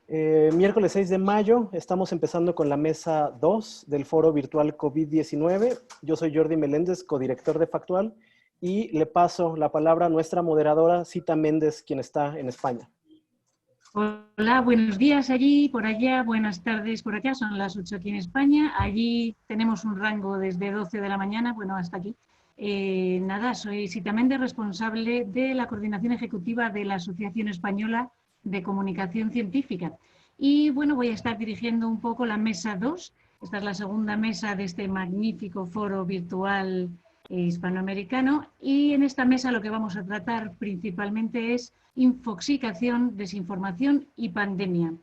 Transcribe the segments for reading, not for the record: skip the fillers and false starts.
Miércoles 6 de mayo, estamos empezando con la mesa 2 del foro virtual COVID-19. Yo soy Jordi Meléndez, codirector de Factual, y le paso la palabra a nuestra moderadora, Cita Méndez, quien está en España. Hola, buenos días allí, por allá, buenas tardes por acá, son las 8 aquí en España. Allí tenemos un rango desde 12 de la mañana, bueno, hasta aquí. Soy Cita Méndez, responsable de la coordinación ejecutiva de la Asociación Española de Comunicación Científica. Y bueno, voy a estar dirigiendo un poco la mesa 2. Esta es la segunda mesa de este magnífico foro virtual hispanoamericano. Y en esta mesa lo que vamos a tratar principalmente es infoxicación, desinformación y pandemia.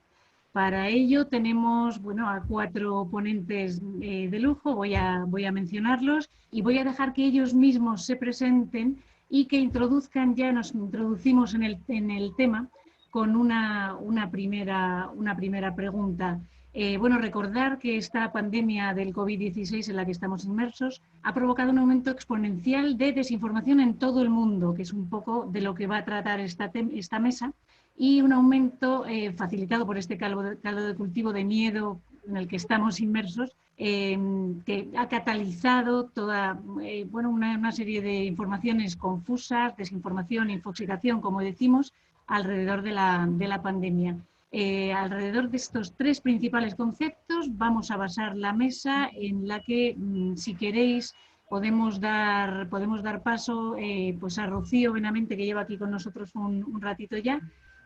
Para ello tenemos a 4 ponentes de lujo, voy a mencionarlos y voy a dejar que ellos mismos se presenten y que introduzcan, ya nos introducimos en el tema con una primera pregunta. Recordar que esta pandemia del COVID-16 en la que estamos inmersos ha provocado un aumento exponencial de desinformación en todo el mundo, que es un poco de lo que va a tratar esta mesa, y un aumento facilitado por este caldo de cultivo de miedo en el que estamos inmersos, que ha catalizado toda una serie de informaciones confusas, desinformación, infoxicación, como decimos, alrededor de la pandemia. Alrededor de estos 3 principales conceptos vamos a basar la mesa, en la que, si queréis, podemos dar paso pues a Rocío Benavente, que lleva aquí con nosotros un ratito ya,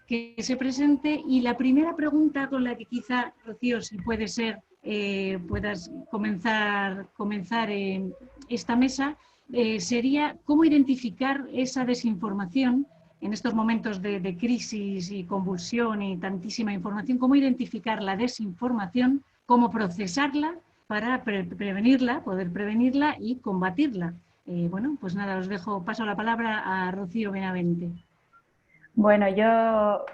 que se presente. Y la primera pregunta con la que quizá, Rocío, si puede ser, puedas comenzar esta mesa, sería cómo identificar esa desinformación en estos momentos de crisis y convulsión y tantísima información. Cómo identificar la desinformación, cómo procesarla para prevenirla, poder prevenirla y combatirla. Pues nada, os paso la palabra a Rocío Benavente. Bueno, yo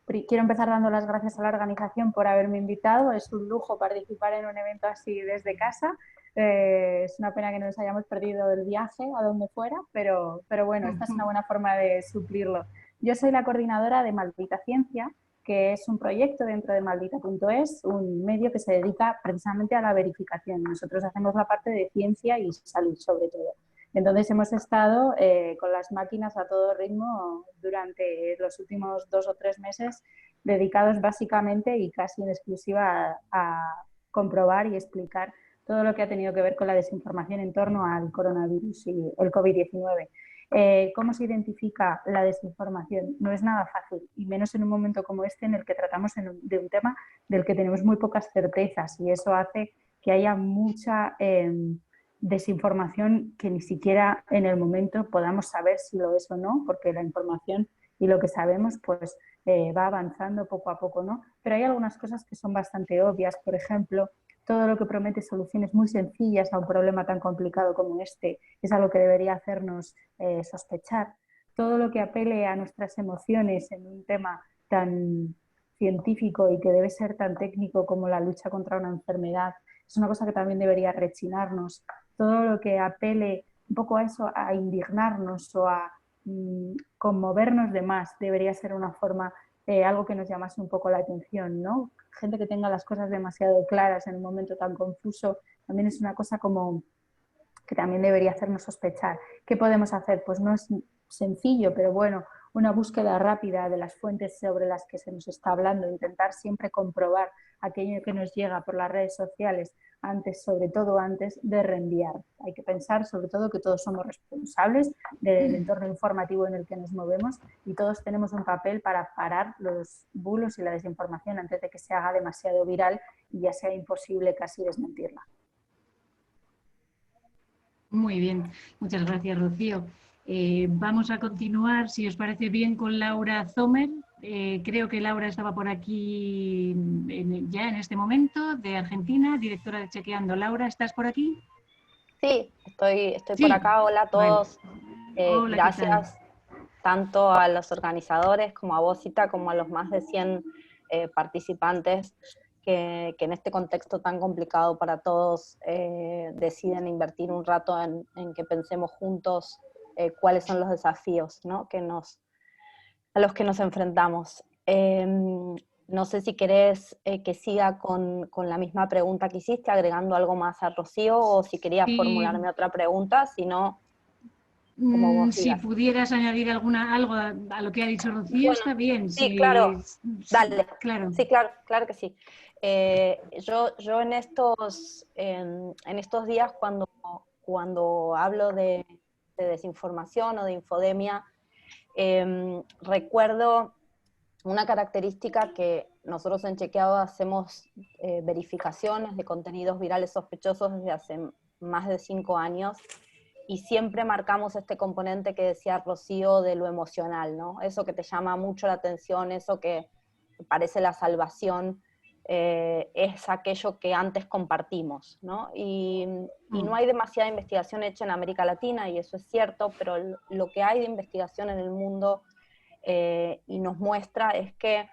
quiero empezar dando las gracias a la organización por haberme invitado. Es un lujo participar en un evento así desde casa. Es una pena que nos hayamos perdido el viaje a donde fuera, pero bueno, esta es una buena forma de suplirlo. Yo soy la coordinadora de Maldita Ciencia, que es un proyecto dentro de Maldita.es, un medio que se dedica precisamente a la verificación. Nosotros hacemos la parte de ciencia y salud, sobre todo. Entonces hemos estado con las máquinas a todo ritmo durante los últimos 2 o 3 meses, dedicados básicamente y casi en exclusiva a comprobar y explicar todo lo que ha tenido que ver con la desinformación en torno al coronavirus y el COVID-19. ¿Cómo se identifica la desinformación? No es nada fácil, y menos en un momento como este, en el que tratamos de un tema del que tenemos muy pocas certezas, y eso hace que haya mucha desinformación que ni siquiera en el momento podamos saber si lo es o no, porque la información y lo que sabemos pues va avanzando poco a poco, ¿no? Pero hay algunas cosas que son bastante obvias. Por ejemplo, todo lo que promete soluciones muy sencillas a un problema tan complicado como este es algo que debería hacernos sospechar. Todo lo que apele a nuestras emociones en un tema tan científico y que debe ser tan técnico como la lucha contra una enfermedad es una cosa que también debería rechinarnos. Todo lo que apele un poco a eso, a indignarnos o a conmovernos de más, debería ser una forma, algo que nos llamase un poco la atención, ¿no? Gente que tenga las cosas demasiado claras en un momento tan confuso, también es una cosa como que también debería hacernos sospechar. ¿Qué podemos hacer? Pues no es sencillo, pero bueno, una búsqueda rápida de las fuentes sobre las que se nos está hablando, intentar siempre comprobar aquello que nos llega por las redes sociales sobre todo antes de reenviar. Hay que pensar sobre todo que todos somos responsables del entorno informativo en el que nos movemos, y todos tenemos un papel para parar los bulos y la desinformación antes de que se haga demasiado viral y ya sea imposible casi desmentirla. Muy bien, muchas gracias, Rocío. Vamos a continuar, si os parece bien, con Laura Zomer. Creo que Laura estaba por aquí ya en este momento, de Argentina, directora de Chequeando. Laura, ¿estás por aquí? Sí, estoy Sí. por acá. Hola a todos. Vale. Hola, gracias tanto a los organizadores como a vos, Cita, como a los más de 100 participantes que en este contexto tan complicado para todos deciden invertir un rato en que pensemos juntos cuáles son los desafíos, ¿no? a los que nos enfrentamos. No sé si querés que siga con la misma pregunta que hiciste, agregando algo más a Rocío, o si querías Y formularme otra pregunta, si no, como vos si digas. pudieras añadir algo a lo que ha dicho Rocío, Bueno, está bien. sí, claro, dale. Claro. Sí, claro, claro que sí. Yo en estos días, cuando hablo de desinformación o de infodemia, recuerdo una característica que nosotros en Chequeado hacemos verificaciones de contenidos virales sospechosos desde hace más de 5 años, y siempre marcamos este componente que decía Rocío de lo emocional, ¿no? Eso que te llama mucho la atención, eso que parece la salvación, es aquello que antes compartimos, ¿no? Y no hay demasiada investigación hecha en América Latina, y eso es cierto, pero lo que hay de investigación en el mundo y nos muestra es que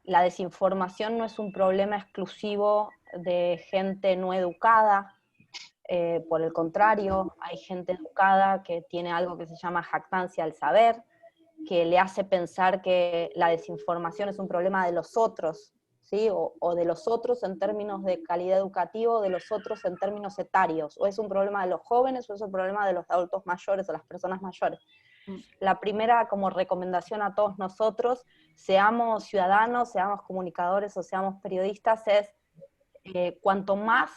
la desinformación no es un problema exclusivo de gente no educada. Por el contrario, hay gente educada que tiene algo que se llama jactancia al saber, que le hace pensar que la desinformación es un problema de los otros, ¿sí? O de los otros en términos de calidad educativa, o de los otros en términos etarios, o es un problema de los jóvenes, o es un problema de los adultos mayores o las personas mayores. La primera como recomendación a todos nosotros, seamos ciudadanos, seamos comunicadores o seamos periodistas, es cuanto más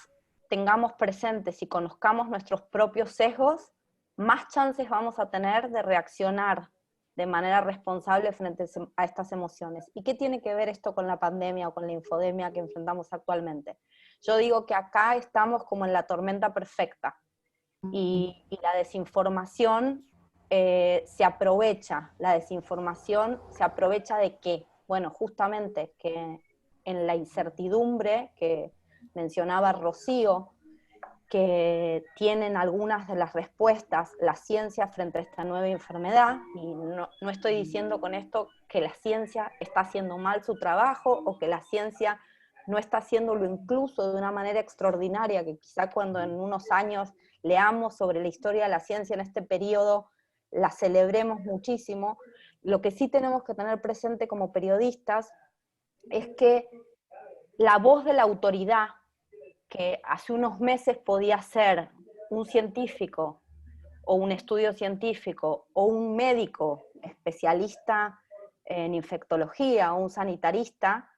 tengamos presentes y conozcamos nuestros propios sesgos, más chances vamos a tener de reaccionar de manera responsable frente a estas emociones. ¿Y qué tiene que ver esto con la pandemia o con la infodemia que enfrentamos actualmente? Yo digo que acá estamos como en la tormenta perfecta, y la desinformación se aprovecha. ¿La desinformación se aprovecha de qué? Bueno, justamente que en la incertidumbre que mencionaba Rocío, que tienen algunas de las respuestas la ciencia frente a esta nueva enfermedad, y no estoy diciendo con esto que la ciencia está haciendo mal su trabajo, o que la ciencia no está haciéndolo incluso de una manera extraordinaria, que quizá cuando en unos años leamos sobre la historia de la ciencia en este periodo, la celebremos muchísimo. Lo que sí tenemos que tener presente como periodistas es que la voz de la autoridad, que hace unos meses podía ser un científico, o un estudio científico, o un médico especialista en infectología, o un sanitarista,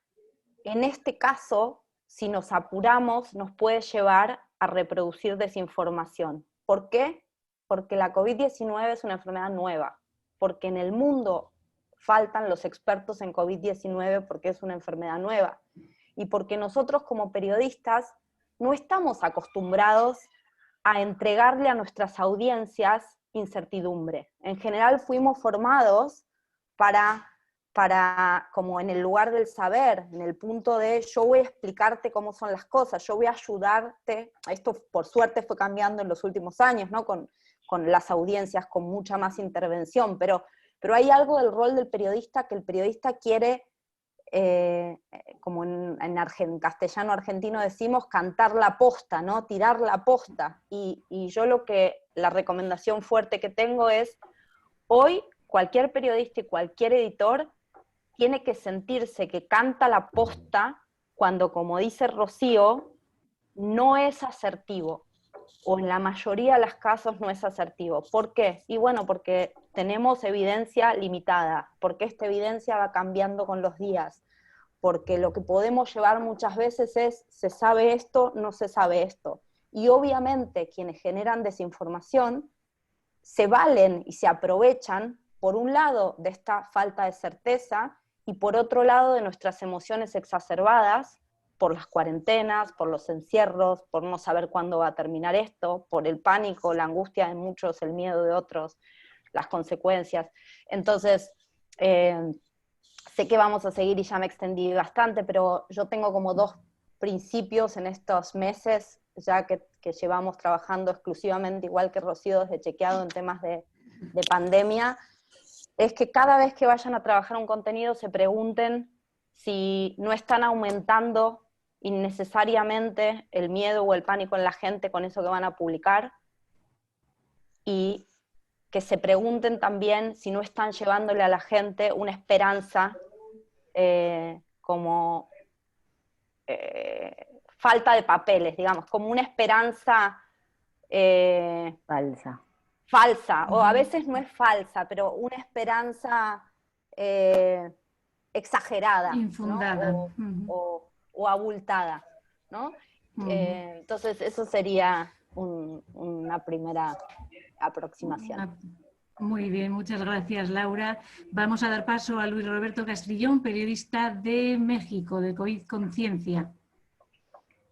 en este caso, si nos apuramos, nos puede llevar a reproducir desinformación. ¿Por qué? Porque la COVID-19 es una enfermedad nueva, porque en el mundo faltan los expertos en COVID-19 porque es una enfermedad nueva, y porque nosotros como periodistas no estamos acostumbrados a entregarle a nuestras audiencias incertidumbre. En general fuimos formados para como en el lugar del saber, en el punto de yo voy a explicarte cómo son las cosas, yo voy a ayudarte. Esto por suerte fue cambiando en los últimos años, ¿no? Con las audiencias con mucha más intervención, pero hay algo del rol del periodista, que el periodista quiere, como en castellano argentino decimos, cantar la posta, ¿no? Tirar la posta. Y yo la recomendación fuerte que tengo es, hoy cualquier periodista y cualquier editor tiene que sentirse que canta la posta cuando, como dice Rocío, no es asertivo, o en la mayoría de los casos no es asertivo. ¿Por qué? Y bueno, porque tenemos evidencia limitada, porque esta evidencia va cambiando con los días, porque lo que podemos llevar muchas veces es, se sabe esto, no se sabe esto. Y obviamente quienes generan desinformación se valen y se aprovechan, por un lado, de esta falta de certeza, y por otro lado de nuestras emociones exacerbadas, por las cuarentenas, por los encierros, por no saber cuándo va a terminar esto, por el pánico, la angustia de muchos, el miedo de otros, las consecuencias. Entonces, sé que vamos a seguir y ya me extendí bastante, pero yo tengo como 2 principios en estos meses, ya que llevamos trabajando exclusivamente, igual que Rocío, desde Chequeado en temas de pandemia, es que cada vez que vayan a trabajar un contenido se pregunten si no están aumentando innecesariamente el miedo o el pánico en la gente con eso que van a publicar, y que se pregunten también si no están llevándole a la gente una esperanza como falta de papeles, digamos, como una esperanza falsa, o a veces no es falsa, pero una esperanza exagerada, infundada, ¿no? o abultada, ¿no? Entonces eso sería una primera aproximación. Muy bien, muchas gracias, Laura. Vamos a dar paso a Luis Roberto Castrillón, periodista de México, de COVID Conciencia.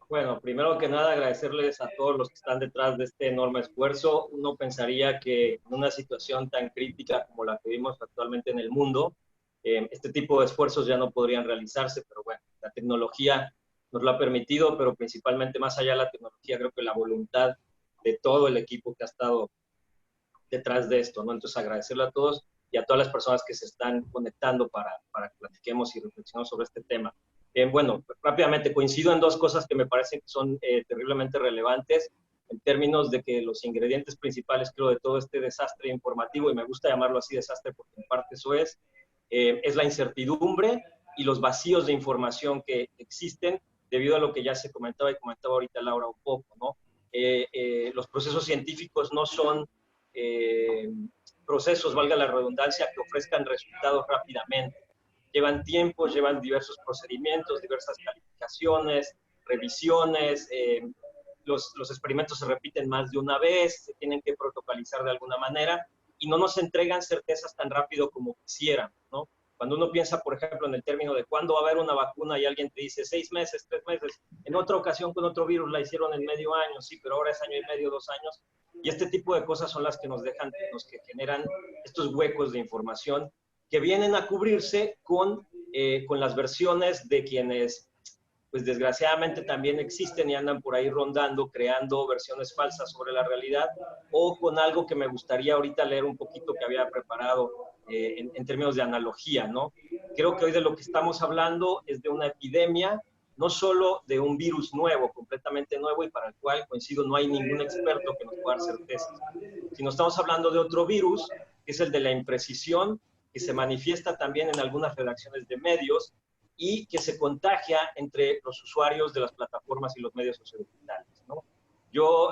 Bueno, primero que nada agradecerles a todos los que están detrás de este enorme esfuerzo. Uno pensaría que en una situación tan crítica como la que vimos actualmente en el mundo, este tipo de esfuerzos ya no podrían realizarse, pero bueno, la tecnología nos lo ha permitido, pero principalmente más allá de la tecnología, creo que la voluntad de todo el equipo que ha estado detrás de esto, ¿no? Entonces agradecerle a todos y a todas las personas que se están conectando para que platiquemos y reflexionemos sobre este tema. Bueno, rápidamente coincido en dos cosas que me parecen que son terriblemente relevantes en términos de que los ingredientes principales, creo, de todo este desastre informativo, y me gusta llamarlo así desastre porque en parte eso es la incertidumbre y los vacíos de información que existen debido a lo que ya se comentaba y comentaba ahorita Laura un poco, ¿no? Los procesos científicos no son procesos, valga la redundancia, que ofrezcan resultados rápidamente. Llevan tiempo, llevan diversos procedimientos, diversas calificaciones, revisiones, los experimentos se repiten más de una vez, se tienen que protocolizar de alguna manera y no nos entregan certezas tan rápido como quisieran, ¿no? Cuando uno piensa, por ejemplo, en el término de cuándo va a haber una vacuna y alguien te dice 6 meses, 3 meses, en otra ocasión con otro virus la hicieron en medio año, sí, pero ahora es año y medio, 2 años, y este tipo de cosas son las que nos dejan, los que generan estos huecos de información que vienen a cubrirse con las versiones de quienes, pues desgraciadamente también existen y andan por ahí rondando, creando versiones falsas sobre la realidad, o con algo que me gustaría ahorita leer un poquito que había preparado en términos de analogía, ¿no? Creo que hoy de lo que estamos hablando es de una epidemia, no solo de un virus nuevo, completamente nuevo, y para el cual, coincido, no hay ningún experto que nos pueda dar certezas, sino estamos hablando de otro virus, que es el de la imprecisión, que se manifiesta también en algunas redacciones de medios y que se contagia entre los usuarios de las plataformas y los medios sociodigitales, ¿no? Yo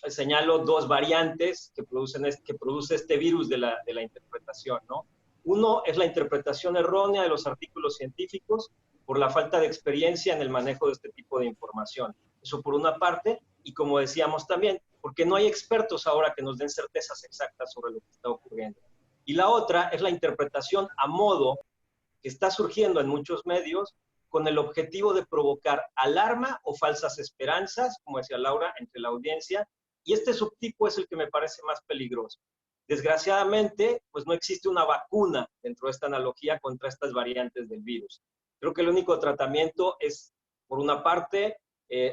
señalo dos variantes que produce este virus de la interpretación, ¿no? Uno es la interpretación errónea de los artículos científicos por la falta de experiencia en el manejo de este tipo de información. Eso por una parte, y como decíamos también, porque no hay expertos ahora que nos den certezas exactas sobre lo que está ocurriendo. Y la otra es la interpretación a modo que está surgiendo en muchos medios con el objetivo de provocar alarma o falsas esperanzas, como decía Laura, entre la audiencia, y este subtipo es el que me parece más peligroso. Desgraciadamente, pues no existe una vacuna dentro de esta analogía contra estas variantes del virus. Creo que el único tratamiento es, por una parte,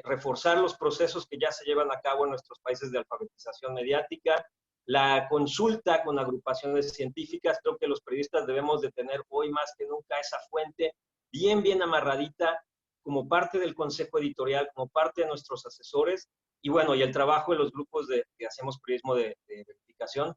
reforzar los procesos que ya se llevan a cabo en nuestros países de alfabetización mediática, la consulta con agrupaciones científicas. Creo que los periodistas debemos de tener hoy más que nunca esa fuente bien amarradita como parte del consejo editorial, como parte de nuestros asesores, y bueno, y el trabajo de los grupos que hacemos periodismo de verificación,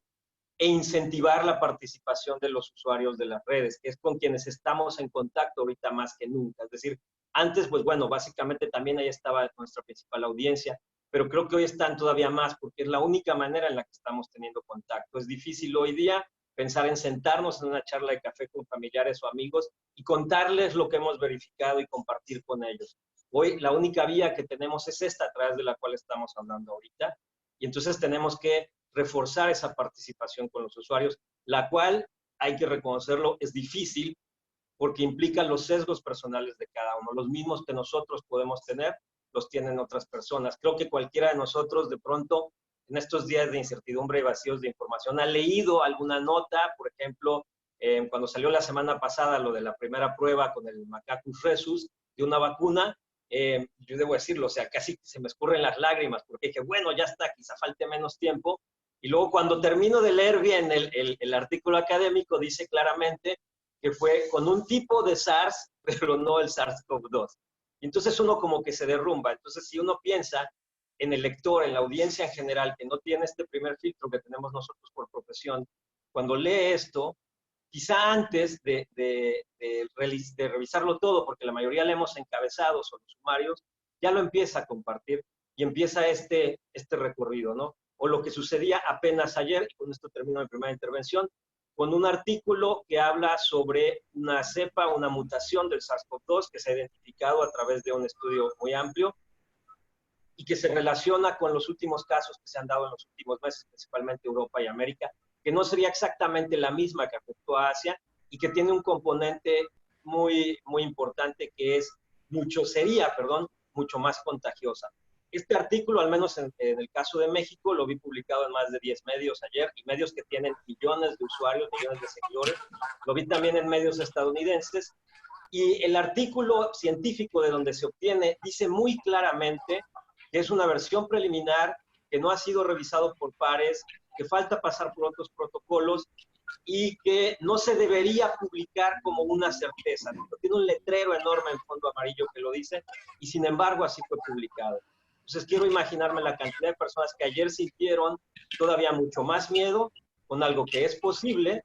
e incentivar la participación de los usuarios de las redes, que es con quienes estamos en contacto ahorita más que nunca. Es decir, antes, pues bueno, básicamente también ahí estaba nuestra principal audiencia, pero creo que hoy están todavía más, porque es la única manera en la que estamos teniendo contacto. Es difícil hoy día pensar en sentarnos en una charla de café con familiares o amigos y contarles lo que hemos verificado y compartir con ellos. Hoy la única vía que tenemos es esta, a través de la cual estamos hablando ahorita, y entonces tenemos que reforzar esa participación con los usuarios, la cual, hay que reconocerlo, es difícil porque implica los sesgos personales de cada uno. Los mismos que nosotros podemos tener, los tienen otras personas. Creo que cualquiera de nosotros, de pronto, en estos días de incertidumbre y vacíos de información, ha leído alguna nota, por ejemplo, cuando salió la semana pasada lo de la primera prueba con el Macacus rhesus, de una vacuna, yo debo decirlo, o sea, casi se me escurren las lágrimas, porque dije, bueno, ya está, quizá falte menos tiempo, y luego cuando termino de leer bien el artículo académico, dice claramente que fue con un tipo de SARS, pero no el SARS-CoV-2. Y entonces uno como que se derrumba. Entonces, si uno piensa en el lector, en la audiencia en general, que no tiene este primer filtro que tenemos nosotros por profesión, cuando lee esto, quizá antes de revisarlo todo, porque la mayoría leemos encabezados o los sumarios, ya lo empieza a compartir y empieza este recorrido, ¿no? O lo que sucedía apenas ayer, y con esto termino mi primera intervención, con un artículo que habla sobre una cepa, una mutación del SARS-CoV-2 que se ha identificado a través de un estudio muy amplio y que se relaciona con los últimos casos que se han dado en los últimos meses, principalmente Europa y América, que no sería exactamente la misma que afectó a Asia y que tiene un componente muy importante que es sería mucho más contagiosa. Este artículo, al menos en el caso de México, lo vi publicado en más de 10 medios ayer, y medios que tienen millones de usuarios, millones de seguidores. Lo vi también en medios estadounidenses. Y el artículo científico de donde se obtiene dice muy claramente que es una versión preliminar, que no ha sido revisado por pares, que falta pasar por otros protocolos y que no se debería publicar como una certeza. Tiene un letrero enorme en fondo amarillo que lo dice, y sin embargo así fue publicado. Entonces quiero imaginarme la cantidad de personas que ayer sintieron todavía mucho más miedo con algo que es posible,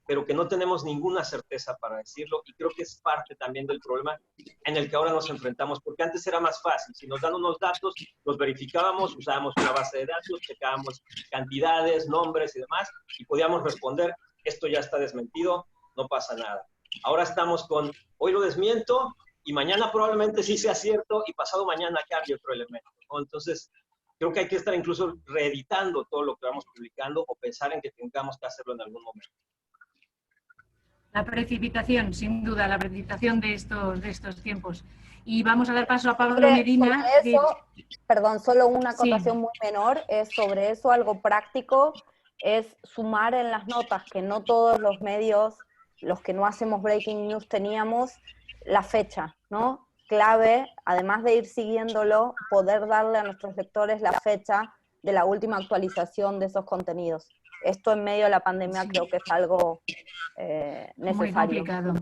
pero que no tenemos ninguna certeza para decirlo, y creo que es parte también del problema en el que ahora nos enfrentamos, porque antes era más fácil. Si nos dan unos datos, los verificábamos, usábamos una base de datos, checábamos cantidades, nombres y demás, y podíamos responder, esto ya está desmentido, no pasa nada. Ahora estamos con, hoy lo desmiento, y mañana probablemente sí sea cierto, y pasado mañana cambie otro elemento, ¿no? Entonces, creo que hay que estar incluso reeditando todo lo que vamos publicando, o pensar en que tengamos que hacerlo en algún momento. La precipitación, sin duda, la precipitación de estos tiempos. Y vamos a dar paso a Pablo Medina. Sobre eso, perdón, solo una acotación sí. muy menor, es sobre eso algo práctico, es sumar en las notas que no todos los medios, los que no hacemos breaking news, teníamos la fecha, ¿no? Clave, además de ir siguiéndolo, poder darle a nuestros lectores la fecha de la última actualización de esos contenidos. Esto en medio de la pandemia sí. Creo que es algo necesario. Muy complicado.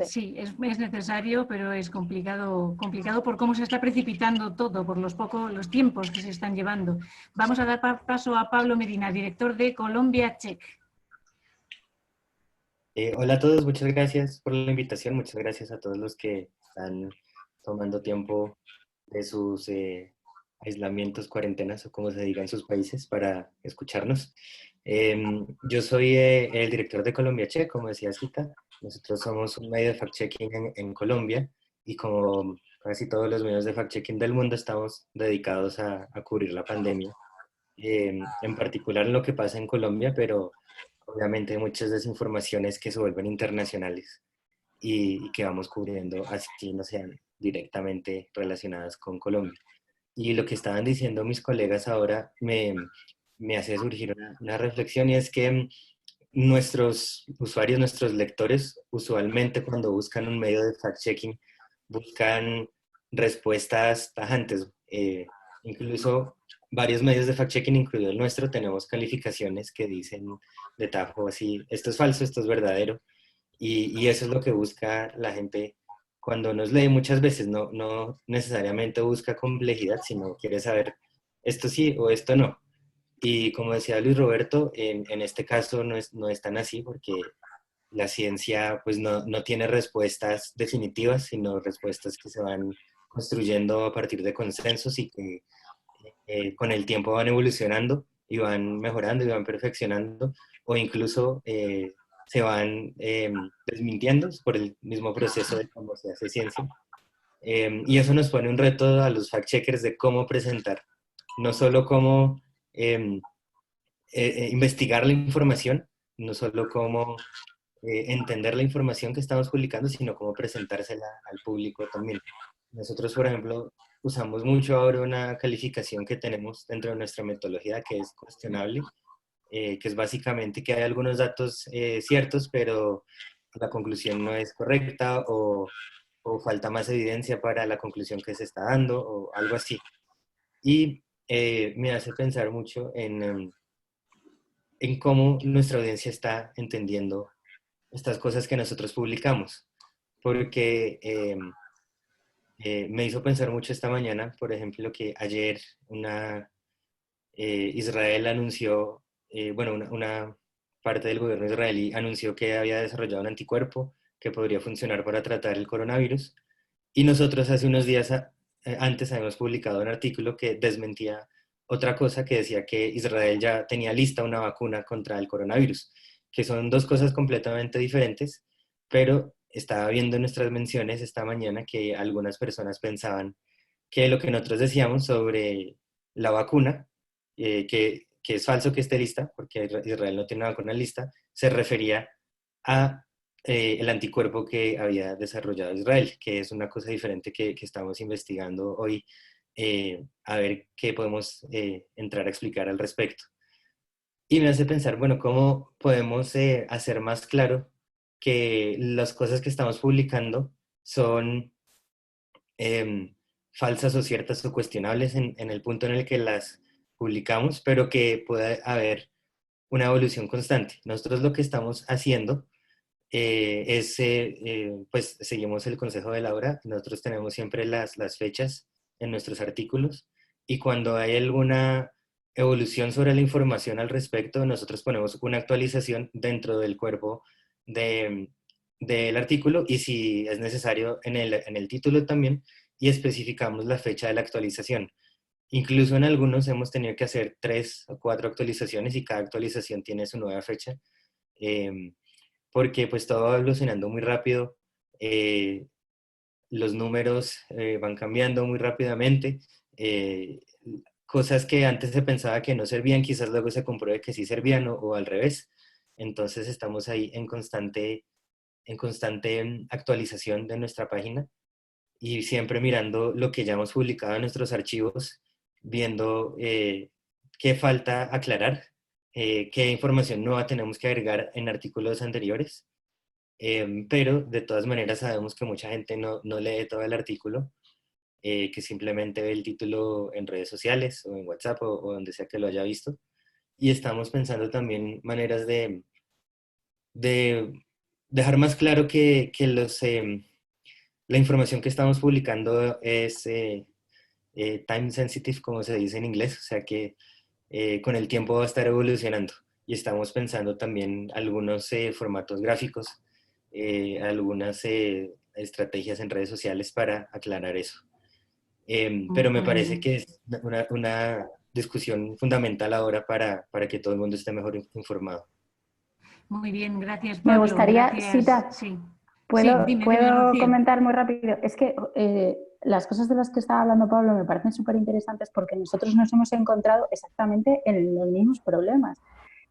Sí, es necesario, pero es complicado por cómo se está precipitando todo, por los tiempos que se están llevando. Vamos a dar paso a Pablo Medina, director de Colombia Check. Hola a todos, muchas gracias por la invitación, muchas gracias a todos los que están tomando tiempo de sus aislamientos, cuarentenas o como se diga en sus países para escucharnos. Yo soy el director de Colombia Check, como decía Cita. Nosotros somos un medio de fact-checking en Colombia, y como casi todos los medios de fact-checking del mundo estamos dedicados a cubrir la pandemia, en particular lo que pasa en Colombia, pero obviamente hay muchas desinformaciones que se vuelven internacionales y que vamos cubriendo así no sean directamente relacionadas con Colombia. Y lo que estaban diciendo mis colegas ahora me hace surgir una reflexión, y es que nuestros usuarios, nuestros lectores, usualmente cuando buscan un medio de fact-checking, buscan respuestas tajantes. Incluso varios medios de fact-checking, incluido el nuestro, tenemos calificaciones que dicen de tajo así, esto es falso, esto es verdadero, y eso es lo que busca la gente cuando nos lee. Muchas veces no necesariamente busca complejidad, sino quiere saber esto sí o esto no. Y como decía Luis Roberto, en este caso no es tan así, porque la ciencia pues no tiene respuestas definitivas, sino respuestas que se van construyendo a partir de consensos, y que con el tiempo van evolucionando y van mejorando y van perfeccionando, o incluso se van desmintiendo por el mismo proceso de cómo se hace ciencia. Y eso nos pone un reto a los fact-checkers de cómo presentar, no solo cómo investigar la información, no solo cómo entender la información que estamos publicando, sino cómo presentársela al público también. Nosotros, por ejemplo, usamos mucho ahora una calificación que tenemos dentro de nuestra metodología que es cuestionable, que es básicamente que hay algunos datos ciertos, pero la conclusión no es correcta, o falta más evidencia para la conclusión que se está dando, o algo así. Y me hace pensar mucho en cómo nuestra audiencia está entendiendo estas cosas que nosotros publicamos, porque me hizo pensar mucho esta mañana, por ejemplo, que ayer Israel anunció, parte del gobierno israelí anunció que había desarrollado un anticuerpo que podría funcionar para tratar el coronavirus. Y nosotros hace unos días antes habíamos publicado un artículo que desmentía otra cosa, que decía que Israel ya tenía lista una vacuna contra el coronavirus, que son dos cosas completamente diferentes, pero estaba viendo en nuestras menciones esta mañana que algunas personas pensaban que lo que nosotros decíamos sobre la vacuna, que es falso que esté lista, porque Israel no tiene una vacuna lista, se refería a el anticuerpo que había desarrollado Israel, que es una cosa diferente que estamos investigando hoy, a ver qué podemos entrar a explicar al respecto. Y me hace pensar, bueno, ¿cómo podemos hacer más claro que las cosas que estamos publicando son falsas o ciertas o cuestionables en el punto en el que las publicamos, pero que pueda haber una evolución constante? Nosotros lo que estamos haciendo pues seguimos el consejo de Laura. Nosotros tenemos siempre las fechas en nuestros artículos, y cuando hay alguna evolución sobre la información al respecto, nosotros ponemos una actualización dentro del cuerpo del artículo, y si es necesario en el título también, y especificamos la fecha de la actualización. Incluso en algunos hemos tenido que hacer 3 o 4 actualizaciones, y cada actualización tiene su nueva fecha, porque pues todo va evolucionando muy rápido, los números van cambiando muy rápidamente, cosas que antes se pensaba que no servían, quizás luego se compruebe que sí servían, o al revés. Entonces estamos ahí en constante actualización de nuestra página, y siempre mirando lo que ya hemos publicado en nuestros archivos, viendo qué falta aclarar, qué información nueva tenemos que agregar en artículos anteriores. Pero de todas maneras sabemos que mucha gente no lee todo el artículo, que simplemente ve el título en redes sociales o en WhatsApp o donde sea que lo haya visto. Y estamos pensando también maneras de dejar más claro que la información que estamos publicando es time sensitive, como se dice en inglés, o sea que con el tiempo va a estar evolucionando, y estamos pensando también algunos formatos gráficos, algunas estrategias en redes sociales para aclarar eso. Pero me parece que es una discusión fundamental ahora para que todo el mundo esté mejor informado. Muy bien, gracias, Pablo. Me gustaría, gracias. Sita, Sí. ¿puedo Dime, comentar muy rápido? Es que las cosas de las que estaba hablando Pablo me parecen súper interesantes, porque nosotros nos hemos encontrado exactamente en los mismos problemas.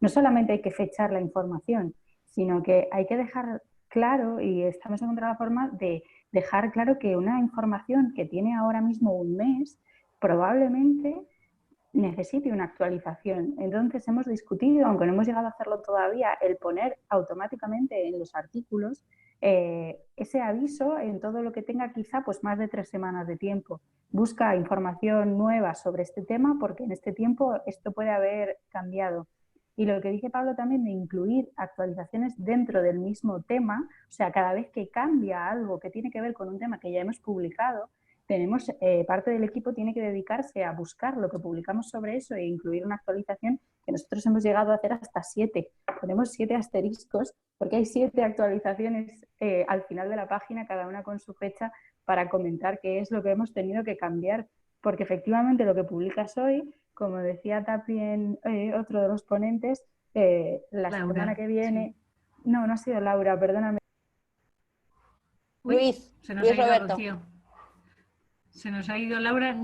No solamente hay que fechar la información, sino que hay que dejar claro, y estamos encontrando la forma de dejar claro que una información que tiene ahora mismo un mes probablemente necesite una actualización. Entonces hemos discutido, aunque no hemos llegado a hacerlo todavía, el poner automáticamente en los artículos ese aviso en todo lo que tenga quizá pues más de 3 semanas de tiempo. Busca información nueva sobre este tema, porque en este tiempo esto puede haber cambiado. Y lo que dice Pablo también de incluir actualizaciones dentro del mismo tema, o sea, cada vez que cambia algo que tiene que ver con un tema que ya hemos publicado, tenemos, parte del equipo tiene que dedicarse a buscar lo que publicamos sobre eso e incluir una actualización, que nosotros hemos llegado a hacer hasta 7. Ponemos 7 asteriscos porque hay 7 actualizaciones al final de la página, cada una con su fecha, para comentar qué es lo que hemos tenido que cambiar, porque efectivamente lo que publicas hoy, como decía también otro de los ponentes, la Laura, semana que viene... Sí. No ha sido Laura, perdóname. Luis, se nos ha ido Roberto. Rocío. Se nos ha ido Laura.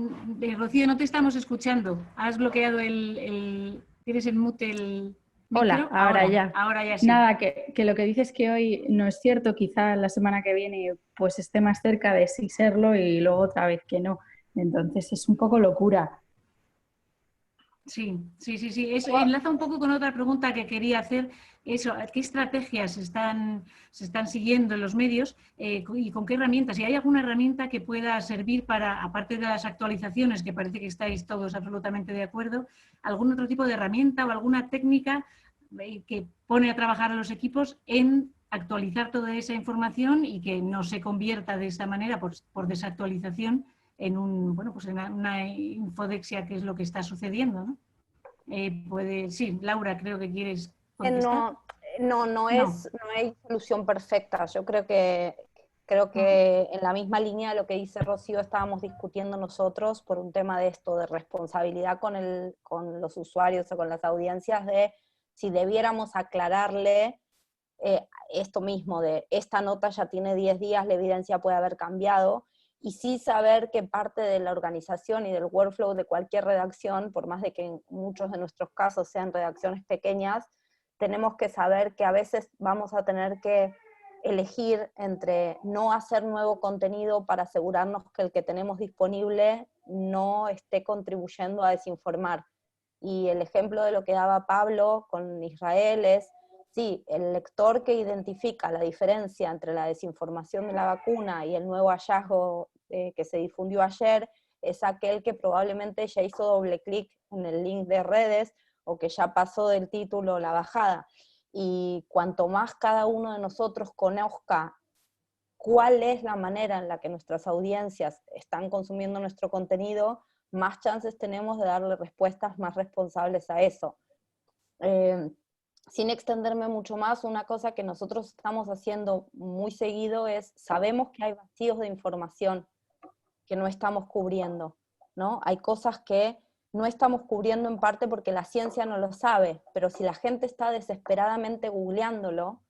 Rocío, no te estamos escuchando. Has bloqueado tienes el mute el micro. Hola, ahora ya. Ahora ya sí. Nada, que lo que dices que hoy no es cierto, quizá la semana que viene pues esté más cerca de sí serlo y luego otra vez que no. Entonces es un poco locura. Sí. Eso enlaza un poco con otra pregunta que quería hacer. Eso, ¿qué estrategias se están siguiendo en los medios y con qué herramientas? Si hay alguna herramienta que pueda servir para, aparte de las actualizaciones, que parece que estáis todos absolutamente de acuerdo, algún otro tipo de herramienta o alguna técnica que pone a trabajar a los equipos en actualizar toda esa información y que no se convierta de esa manera por desactualización en una infodexia, que es lo que está sucediendo, ¿no? Sí, Laura, creo que quieres contestar? No hay solución perfecta. Yo creo que en la misma línea de lo que dice Rocío estábamos discutiendo nosotros por un tema de esto, de responsabilidad con los usuarios o con las audiencias, de si debiéramos aclararle esto mismo, de esta nota ya tiene 10 días, la evidencia puede haber cambiado, y sí saber que parte de la organización y del workflow de cualquier redacción, por más de que en muchos de nuestros casos sean redacciones pequeñas, tenemos que saber que a veces vamos a tener que elegir entre no hacer nuevo contenido para asegurarnos que el que tenemos disponible no esté contribuyendo a desinformar. Y el ejemplo de lo que daba Pablo con Israel es, sí, el lector que identifica la diferencia entre la desinformación de la vacuna y el nuevo hallazgo que se difundió ayer, es aquel que probablemente ya hizo doble clic en el link de redes o que ya pasó del título la bajada. Y cuanto más cada uno de nosotros conozca cuál es la manera en la que nuestras audiencias están consumiendo nuestro contenido, más chances tenemos de darle respuestas más responsables a eso. Sin extenderme mucho más, una cosa que nosotros estamos haciendo muy seguido es, sabemos que hay vacíos de información que no estamos cubriendo, ¿no? Hay cosas que no estamos cubriendo en parte porque la ciencia no lo sabe, pero si la gente está desesperadamente googleándolo,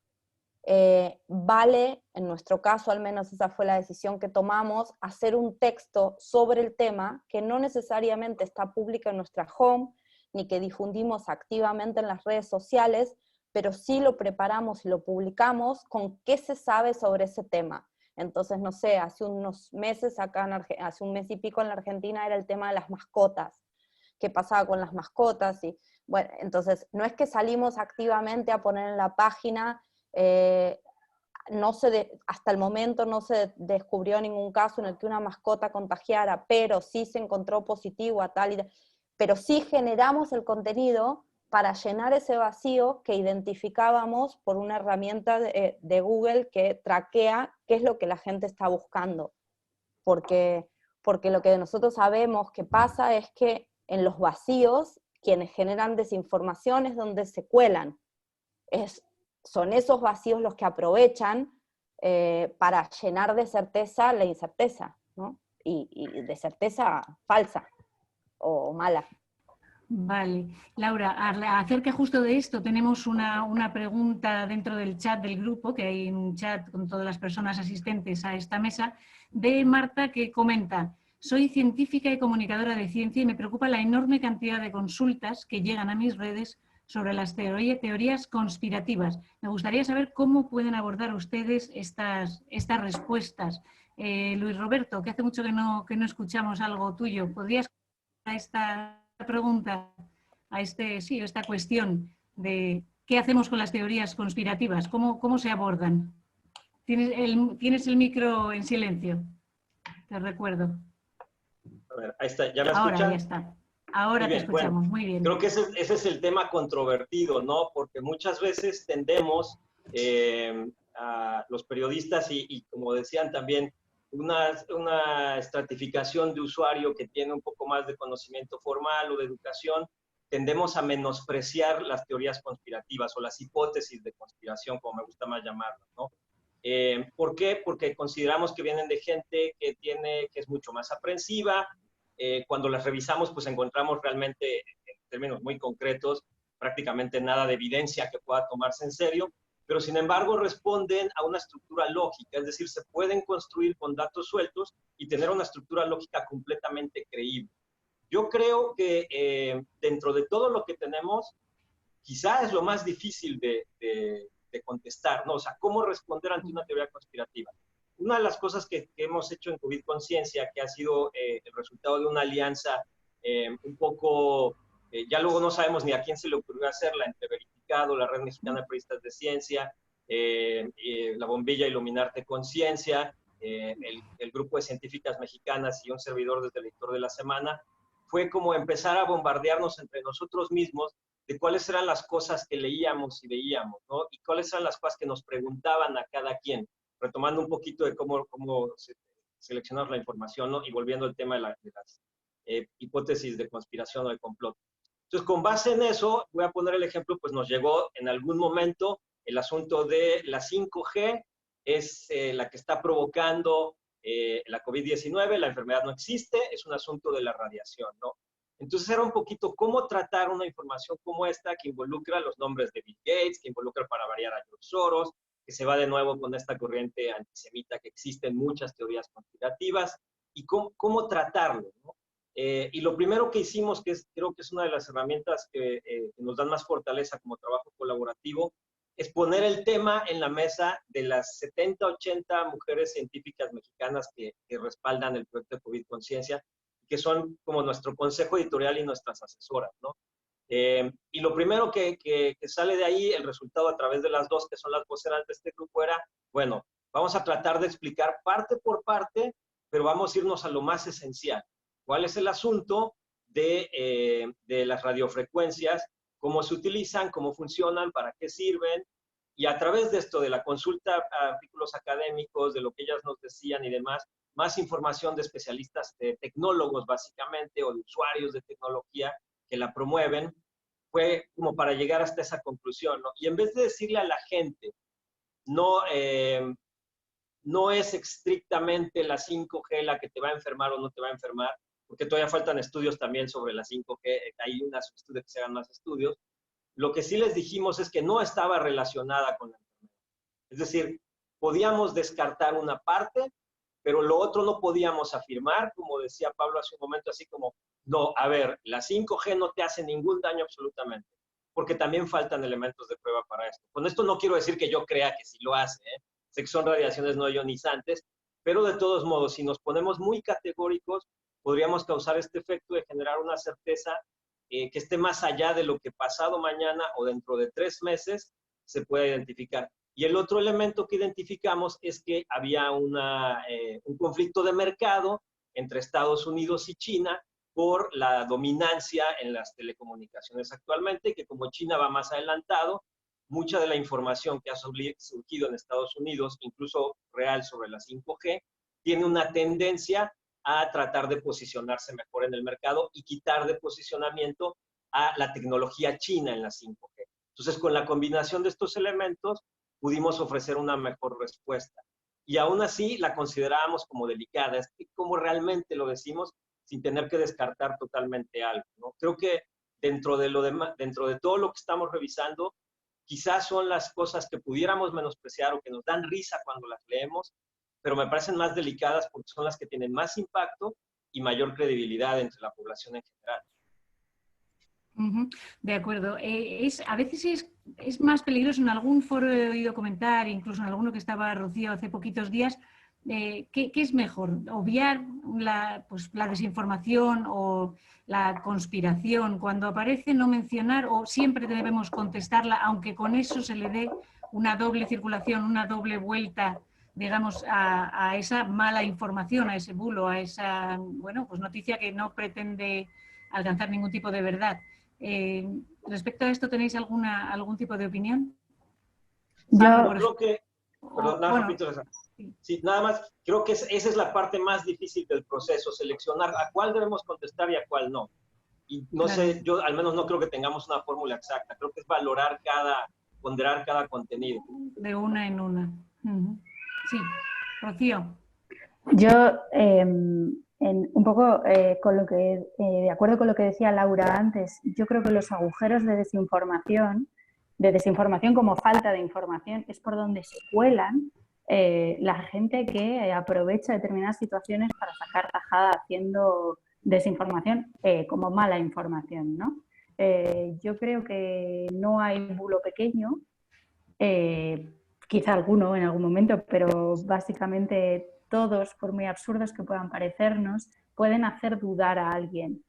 vale, en nuestro caso al menos esa fue la decisión que tomamos, hacer un texto sobre el tema que no necesariamente está público en nuestra home, ni que difundimos activamente en las redes sociales, pero sí lo preparamos y lo publicamos con qué se sabe sobre ese tema. Entonces, no sé, hace unos meses acá, hace un mes y pico en la Argentina era el tema de las mascotas, qué pasaba con las mascotas, y bueno, entonces no es que salimos activamente a poner en la página, hasta el momento no se descubrió ningún caso en el que una mascota contagiara, pero sí se encontró positivo a tal y tal, pero sí generamos el contenido para llenar ese vacío que identificábamos por una herramienta de Google que traquea qué es lo que la gente está buscando. Porque lo que nosotros sabemos que pasa es que en los vacíos, quienes generan desinformación es donde se cuelan. Son esos vacíos los que aprovechan para llenar de certeza la incerteza, ¿no? Y de certeza falsa o mala. Vale. Laura, acerca justo de esto, tenemos una pregunta dentro del chat del grupo, que hay un chat con todas las personas asistentes a esta mesa, de Marta, que comenta: soy científica y comunicadora de ciencia y me preocupa la enorme cantidad de consultas que llegan a mis redes sobre las teorías conspirativas. Me gustaría saber cómo pueden abordar ustedes estas respuestas. Luis Roberto, que hace mucho que no escuchamos algo tuyo, ¿podrías contestar a esta pregunta, a esta cuestión de qué hacemos con las teorías conspirativas? ¿Cómo se abordan? Tienes el micro en silencio, te recuerdo. A ver, ahí está, ¿ya me Ahora escuchan? ya está. Ahora te escuchamos, bueno, muy bien. Creo que ese es el tema controvertido, ¿no? Porque muchas veces tendemos a los periodistas y como decían también, una estratificación de usuario que tiene un poco más de conocimiento formal o de educación, tendemos a menospreciar las teorías conspirativas o las hipótesis de conspiración, como me gusta más llamarlas, ¿no? ¿Por qué? Porque consideramos que vienen de gente que es mucho más aprensiva. Cuando las revisamos, pues encontramos realmente, en términos muy concretos, prácticamente nada de evidencia que pueda tomarse en serio, pero sin embargo responden a una estructura lógica, es decir, se pueden construir con datos sueltos y tener una estructura lógica completamente creíble. Yo creo que dentro de todo lo que tenemos, quizá es lo más difícil de contestar, ¿no? O sea, ¿cómo responder ante una teoría conspirativa? Una de las cosas que hemos hecho en COVID Conciencia, que ha sido el resultado de una alianza un poco, ya luego no sabemos ni a quién se le ocurrió hacerla, entre Verificado, la Red Mexicana de Periodistas de Ciencia, la Bombilla Iluminarte Conciencia, el grupo de científicas mexicanas y un servidor desde el Editor de la Semana, fue como empezar a bombardearnos entre nosotros mismos de cuáles eran las cosas que leíamos y veíamos, ¿no? Y cuáles eran las cosas que nos preguntaban a cada quien, retomando un poquito de cómo seleccionamos la información, ¿no? Y volviendo al tema de las hipótesis de conspiración o de complot. Entonces, con base en eso, voy a poner el ejemplo, pues nos llegó en algún momento el asunto de la 5G, es la que está provocando la COVID-19, la enfermedad no existe, es un asunto de la radiación, ¿no? Entonces era un poquito cómo tratar una información como esta que involucra los nombres de Bill Gates, que involucra para variar a George Soros, que se va de nuevo con esta corriente antisemita que existe en muchas teorías conspirativas, y cómo tratarlo, ¿no? Y lo primero que hicimos, creo que es una de las herramientas que nos dan más fortaleza como trabajo colaborativo, es poner el tema en la mesa de las 70, 80 mujeres científicas mexicanas que respaldan el proyecto de COVID Conciencia, que son como nuestro consejo editorial y nuestras asesoras, ¿no? Y lo primero que sale de ahí, el resultado a través de las dos, que son las voceras de este grupo, era, bueno, vamos a tratar de explicar parte por parte, pero vamos a irnos a lo más esencial. ¿Cuál es el asunto de las radiofrecuencias? ¿Cómo se utilizan? ¿Cómo funcionan? ¿Para qué sirven? Y a través de esto, de la consulta a artículos académicos, de lo que ellas nos decían y demás, más información de especialistas, de tecnólogos básicamente, o de usuarios de tecnología que la promueven, fue como para llegar hasta esa conclusión, ¿no? Y en vez de decirle a la gente, no, no es estrictamente la 5G la que te va a enfermar o no te va a enfermar, porque todavía faltan estudios también sobre la 5G, hay unas estudios que se hagan más estudios. Lo que sí les dijimos es que no estaba relacionada con la enfermedad. Es decir, podíamos descartar una parte, pero lo otro no podíamos afirmar, como decía Pablo hace un momento, así como, no, a ver, la 5G no te hace ningún daño absolutamente, porque también faltan elementos de prueba para esto. Con esto no quiero decir que yo crea que sí lo hace, ¿eh? Sé que son radiaciones no ionizantes, pero de todos modos, si nos ponemos muy categóricos, podríamos causar este efecto de generar una certeza que esté más allá de lo que pasado mañana o dentro de 3 meses se pueda identificar. Y el otro elemento que identificamos es que había un conflicto de mercado entre Estados Unidos y China por la dominancia en las telecomunicaciones actualmente, que como China va más adelantado, mucha de la información que ha surgido en Estados Unidos, incluso real sobre la 5G, tiene una tendencia a tratar de posicionarse mejor en el mercado y quitar de posicionamiento a la tecnología china en la 5G. Entonces, con la combinación de estos elementos, pudimos ofrecer una mejor respuesta. Y aún así la considerábamos como delicada, es que como realmente lo decimos sin tener que descartar totalmente algo, ¿no? Creo que dentro de todo lo que estamos revisando, quizás son las cosas que pudiéramos menospreciar o que nos dan risa cuando las leemos, pero me parecen más delicadas porque son las que tienen más impacto y mayor credibilidad entre la población en general. De acuerdo. A veces es más peligroso, en algún foro he oído comentar, incluso en alguno que estaba Rocío hace poquitos días, ¿qué es mejor? ¿Obviar pues, la desinformación o la conspiración cuando aparece, no mencionar, o siempre debemos contestarla, aunque con eso se le dé una doble circulación, una doble vuelta, digamos, a esa mala información, a ese bulo, a esa, bueno, pues noticia que no pretende alcanzar ningún tipo de verdad? Respecto a esto, ¿tenéis algún tipo de opinión? Yo creo que, perdón, sí, nada más, creo que esa es la parte más difícil del proceso, seleccionar a cuál debemos contestar y a cuál no. Y no sé, yo al menos no creo que tengamos una fórmula exacta, creo que es valorar ponderar cada contenido. De una en una. Sí, Rocío. Yo, un poco con lo que, de acuerdo con lo que decía Laura antes, yo creo que los agujeros de desinformación como falta de información, es por donde se cuelan la gente que aprovecha determinadas situaciones para sacar tajada haciendo desinformación como mala información, ¿no? Yo creo que no hay bulo pequeño, quizá alguno en algún momento, pero básicamente todos, por muy absurdos que puedan parecernos, pueden hacer dudar a alguien.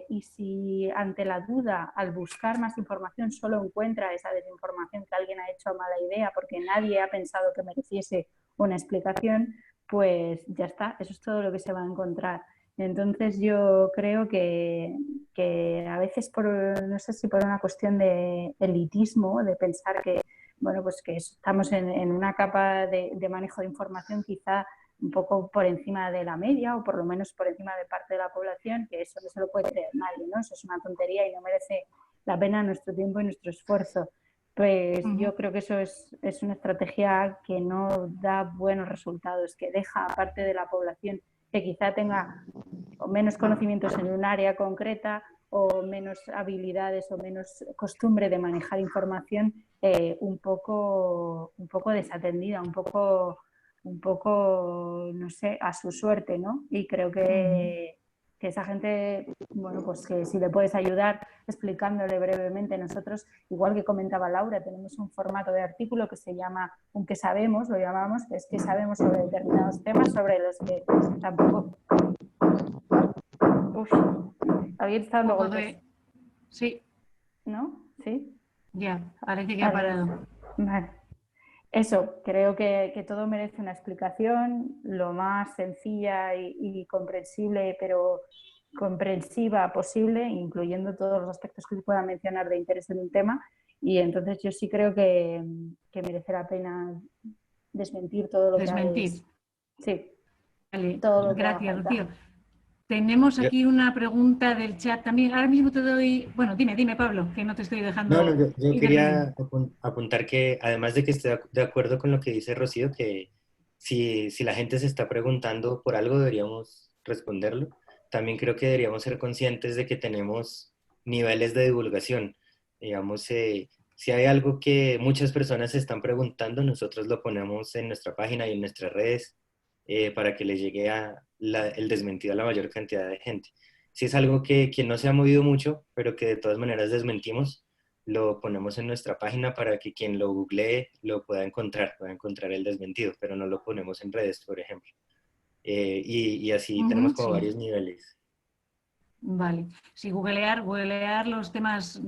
Y si ante la duda, al buscar más información, solo encuentra esa desinformación que alguien ha hecho a mala idea porque nadie ha pensado que mereciese una explicación, pues ya está, eso es todo lo que se va a encontrar. Entonces yo creo que a veces, no sé si por una cuestión de elitismo, de pensar que, bueno, pues que estamos en una capa de manejo de información quizá un poco por encima de la media, o por lo menos por encima de parte de la población, que eso no se lo puede creer nadie, ¿no? Eso es una tontería y no merece la pena nuestro tiempo y nuestro esfuerzo. Pues yo creo que eso es una estrategia que no da buenos resultados, que deja a parte de la población que quizá tenga menos conocimientos en un área concreta o menos habilidades o menos costumbre de manejar información, un poco desatendida, un poco, no sé, a su suerte, ¿no? Y creo que esa gente, bueno, pues que si le puedes ayudar explicándole brevemente. Nosotros, igual que comentaba Laura, tenemos un formato de artículo que se llama Un qué sabemos, lo llamamos, que es que sabemos sobre determinados temas sobre los que tampoco... Uf, alguien está dando golpes. Sí. ¿No? ¿Sí? Ya, parece que ha parado. Vale. Eso, creo que todo merece una explicación lo más sencilla y comprensible, pero comprensiva posible, incluyendo todos los aspectos que se puedan mencionar de interés en un tema. Y entonces yo sí creo que merece la pena desmentir todo lo que hay. Sí. Vale, todo lo gracias, que Rocío. Tenemos aquí una pregunta del chat también. Ahora mismo te doy... Bueno, dime, Pablo, que no te estoy dejando. No, yo quería apuntar que, además de que estoy de acuerdo con lo que dice Rocío, que si la gente se está preguntando por algo, deberíamos responderlo. También creo que deberíamos ser conscientes de que tenemos niveles de divulgación. Digamos, si hay algo que muchas personas se están preguntando, nosotros lo ponemos en nuestra página y en nuestras redes para que le llegue el desmentido a la mayor cantidad de gente. Si es algo que no se ha movido mucho, pero que de todas maneras desmentimos, lo ponemos en nuestra página para que quien lo googlee lo pueda encontrar el desmentido, pero no lo ponemos en redes, por ejemplo. Y así tenemos como varios niveles. Vale. Sí, googlear los temas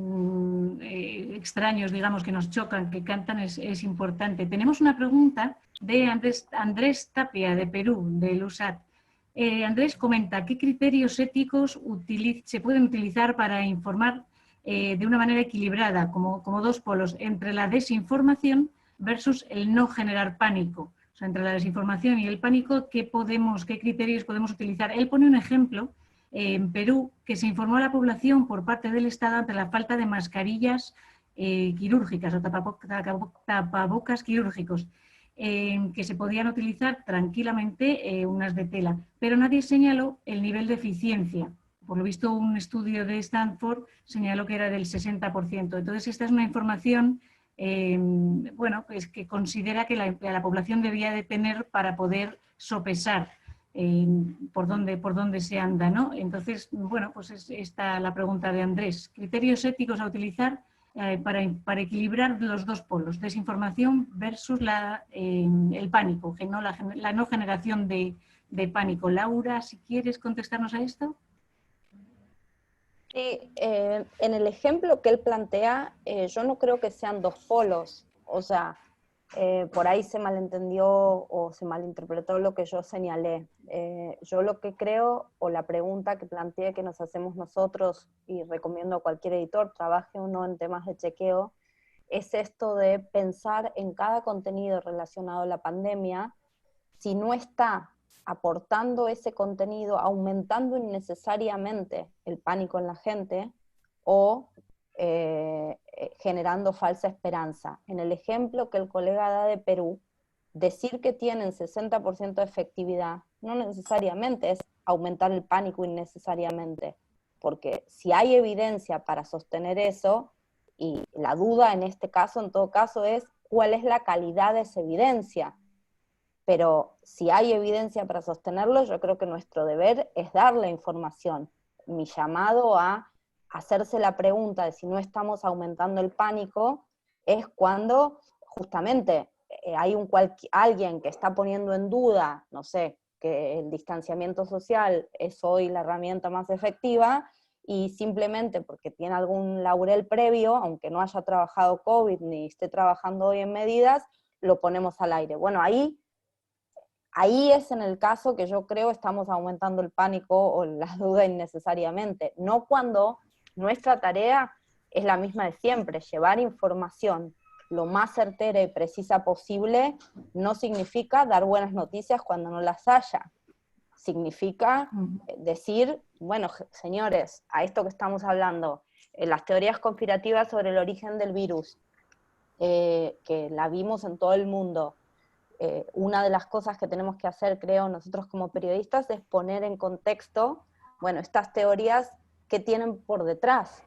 extraños, digamos, que nos chocan, que cantan, es importante. Tenemos una pregunta de Andrés Tapia, de Perú, del USAT. Andrés comenta, ¿qué criterios éticos se pueden utilizar para informar de una manera equilibrada, como dos polos, entre la desinformación versus el no generar pánico? O sea, entre la desinformación y el pánico, ¿qué criterios podemos utilizar? Él pone un ejemplo en Perú, que se informó a la población por parte del Estado ante la falta de mascarillas quirúrgicas o tapabocas quirúrgicos, que se podían utilizar tranquilamente unas de tela, pero nadie señaló el nivel de eficiencia. Por lo visto, un estudio de Stanford señaló que era del 60%. Entonces, esta es una información pues que considera que la población debía de tener para poder sopesar por dónde se anda, ¿no? Entonces, bueno, pues está la pregunta de Andrés. Criterios éticos a utilizar para equilibrar los dos polos, desinformación versus el pánico, la no generación de pánico. Laura, si quieres contestarnos a esto. Sí, en el ejemplo que él plantea, yo no creo que sean dos polos, o sea, por ahí se malentendió o se malinterpretó lo que yo señalé. Yo lo que creo, o la pregunta que planteé que nos hacemos nosotros, y recomiendo a cualquier editor, trabaje o no en temas de chequeo, es esto de pensar en cada contenido relacionado a la pandemia, si no está aportando ese contenido, aumentando innecesariamente el pánico en la gente, o generando falsa esperanza. En el ejemplo que el colega da de Perú, decir que tienen 60% de efectividad no necesariamente es aumentar el pánico innecesariamente, porque si hay evidencia para sostener eso, y la duda en este caso, en todo caso, es cuál es la calidad de esa evidencia. Pero si hay evidencia para sostenerlo, yo creo que nuestro deber es dar la información. Mi llamado a hacerse la pregunta de si no estamos aumentando el pánico es cuando justamente hay alguien que está poniendo en duda, no sé, que el distanciamiento social es hoy la herramienta más efectiva, y simplemente porque tiene algún laurel previo, aunque no haya trabajado COVID ni esté trabajando hoy en medidas, lo ponemos al aire. Bueno, ahí es en el caso que yo creo estamos aumentando el pánico o la duda innecesariamente, no cuando nuestra tarea es la misma de siempre, llevar información. lo más certera y precisa posible no significa dar buenas noticias cuando no las haya. Significa decir, bueno, señores, a esto que estamos hablando, las teorías conspirativas sobre el origen del virus, que la vimos en todo el mundo, una de las cosas que tenemos que hacer, creo, nosotros como periodistas, es poner en contexto, bueno, estas teorías, ¿qué tienen por detrás?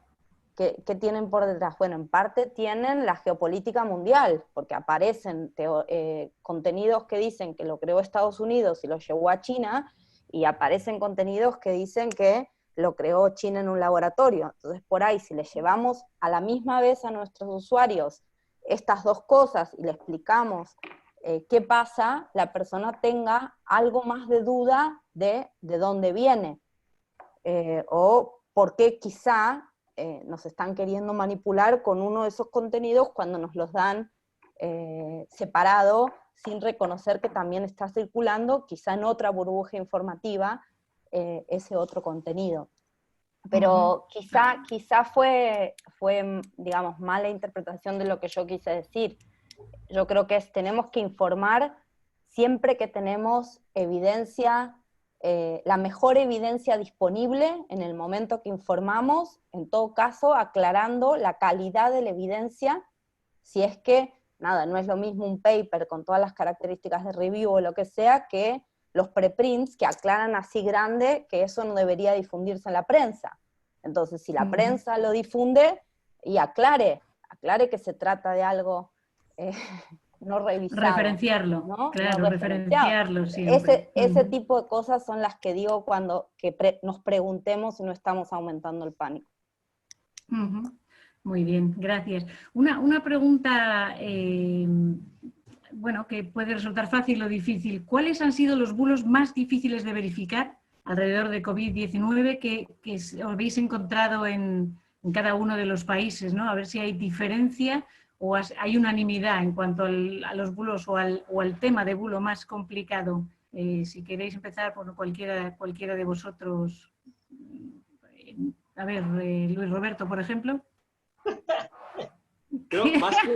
¿Qué tienen por detrás? Bueno, en parte tienen la geopolítica mundial, porque aparecen contenidos que dicen que lo creó Estados Unidos y lo llevó a China, y aparecen contenidos que dicen que lo creó China en un laboratorio. Entonces, por ahí, si le llevamos a la misma vez a nuestros usuarios estas dos cosas y le explicamos qué pasa, la persona tenga algo más de duda de dónde viene, o por qué quizá nos están queriendo manipular con uno de esos contenidos cuando nos los dan separado, sin reconocer que también está circulando, quizá en otra burbuja informativa, ese otro contenido. Pero quizá fue, digamos, mala interpretación de lo que yo quise decir. Yo creo que tenemos que informar siempre que tenemos evidencia, la mejor evidencia disponible en el momento que informamos, en todo caso aclarando la calidad de la evidencia, si es que, nada, no es lo mismo un paper con todas las características de review o lo que sea, que los preprints que aclaran así grande que eso no debería difundirse en la prensa. Entonces, si la prensa lo difunde, y aclare que se trata de algo no revisado. Referenciarlo, ¿no? claro, No referenciarlo siempre. Ese tipo de cosas son las que digo cuando nos preguntemos si no estamos aumentando el pánico. Muy bien, gracias. Una pregunta, bueno, que puede resultar fácil o difícil. ¿Cuáles han sido los bulos más difíciles de verificar alrededor de COVID-19 que os habéis encontrado en cada uno de los países, ¿no? A ver si hay diferencia o hay unanimidad en cuanto a los bulos o al tema de bulo más complicado. Si queréis empezar por cualquiera de vosotros. A ver, Luis Roberto, por ejemplo. Creo más que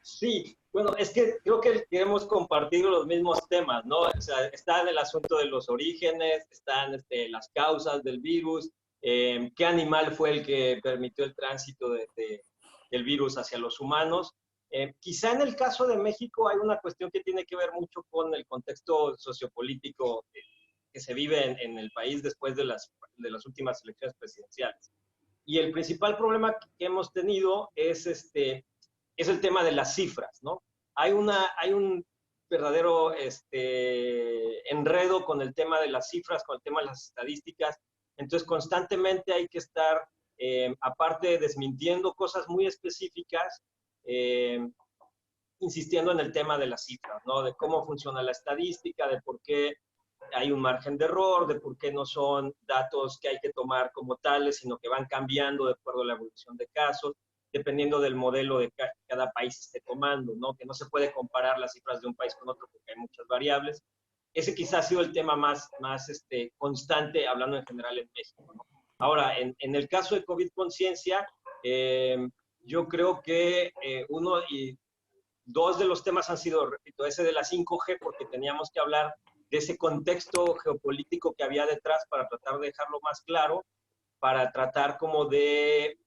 sí, bueno, es que creo que hemos compartido los mismos temas, ¿no? O sea, está el asunto de los orígenes, están las causas del virus, qué animal fue el que permitió el tránsito del virus hacia los humanos. Quizá en el caso de México hay una cuestión que tiene que ver mucho con el contexto sociopolítico que se vive en el país después de las últimas elecciones presidenciales. Y el principal problema que hemos tenido es el tema de las cifras, ¿no? Hay un verdadero enredo con el tema de las cifras, con el tema de las estadísticas. Entonces, constantemente hay que estar, aparte desmintiendo cosas muy específicas, insistiendo en el tema de las cifras, ¿no? De cómo funciona la estadística, de por qué hay un margen de error, de por qué no son datos que hay que tomar como tales, sino que van cambiando de acuerdo a la evolución de casos, dependiendo del modelo de cada país esté tomando, ¿no? Que no se puede comparar las cifras de un país con otro porque hay muchas variables. Ese quizás ha sido el tema más constante, hablando en general en México, ¿no? Ahora, en el caso de COVID Conciencia, yo creo que uno y dos de los temas han sido, repito, ese de la 5G, porque teníamos que hablar de ese contexto geopolítico que había detrás para tratar de dejarlo más claro, para tratar como de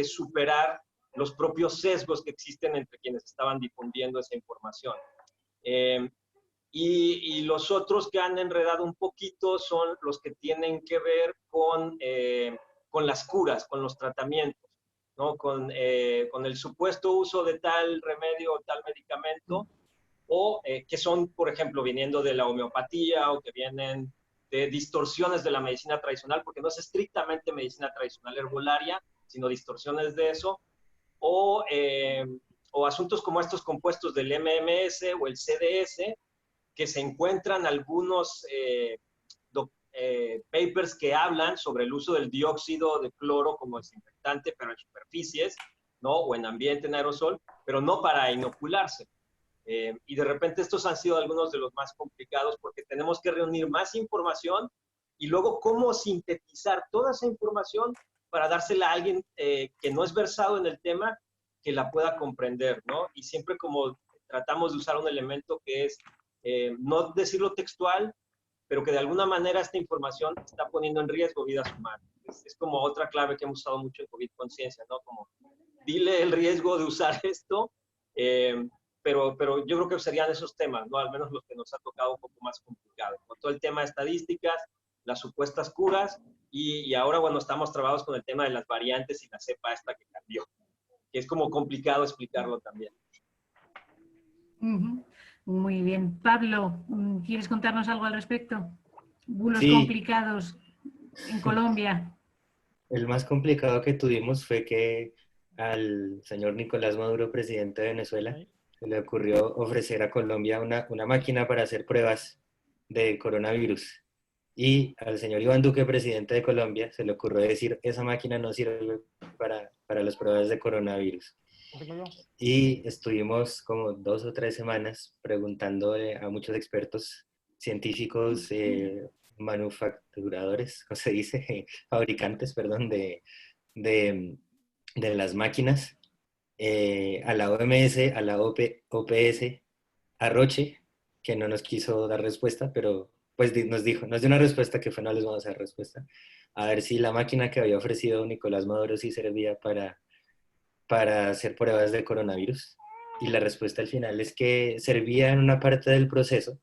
superar los propios sesgos que existen entre quienes estaban difundiendo esa información. Y los otros que han enredado un poquito son los que tienen que ver con las curas, con los tratamientos, ¿no? Con el supuesto uso de tal remedio o tal medicamento, o que son, por ejemplo, viniendo de la homeopatía o que vienen de distorsiones de la medicina tradicional, porque no es estrictamente medicina tradicional herbolaria, sino distorsiones de eso, o asuntos como estos compuestos del MMS o el CDS, que se encuentran algunos papers que hablan sobre el uso del dióxido de cloro como desinfectante, pero en superficies, ¿no? O en ambiente, en aerosol, pero no para inocularse. Y de repente estos han sido algunos de los más complicados porque tenemos que reunir más información y luego cómo sintetizar toda esa información para dársela a alguien que no es versado en el tema que la pueda comprender, ¿no? Y siempre como tratamos de usar un elemento que es no decirlo textual, pero que de alguna manera esta información está poniendo en riesgo vidas humanas. Es como otra clave que hemos usado mucho en COVID Conciencia, ¿no? Como dile el riesgo de usar esto, pero yo creo que serían esos temas, ¿no? Al menos los que nos ha tocado un poco más complicados, con todo el tema de estadísticas, las supuestas curas, y ahora, bueno, estamos trabajados con el tema de las variantes y la cepa esta que cambió, que es como complicado explicarlo también. Muy bien. Pablo, ¿quieres contarnos algo al respecto? Bulos Sí. complicados en Colombia. El más complicado que tuvimos fue que al señor Nicolás Maduro, presidente de Venezuela, se le ocurrió ofrecer a Colombia una máquina para hacer pruebas de coronavirus. Y al señor Iván Duque, presidente de Colombia, se le ocurrió decir, esa máquina no sirve para las pruebas de coronavirus. Y estuvimos como 2 o 3 semanas preguntando a muchos expertos científicos, manufacturadores, ¿cómo se dice? Fabricantes, perdón, de las máquinas, a la OMS, a la OPS, a Roche, que no nos quiso dar respuesta, pero pues nos dio una respuesta que fue no les vamos a dar respuesta, a ver si la máquina que había ofrecido Nicolás Maduro sí servía para hacer pruebas de coronavirus. Y la respuesta al final es que servía en una parte del proceso,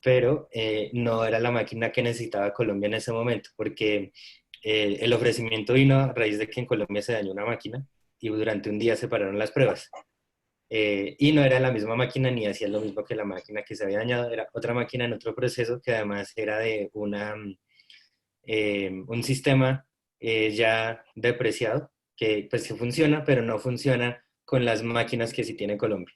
pero no era la máquina que necesitaba Colombia en ese momento, porque el ofrecimiento vino a raíz de que en Colombia se dañó una máquina y durante un día se pararon las pruebas. Y no era la misma máquina ni hacía lo mismo que la máquina que se había dañado, era otra máquina en otro proceso que además era de un sistema ya depreciado, que pues sí funciona, pero no funciona con las máquinas que sí tiene Colombia.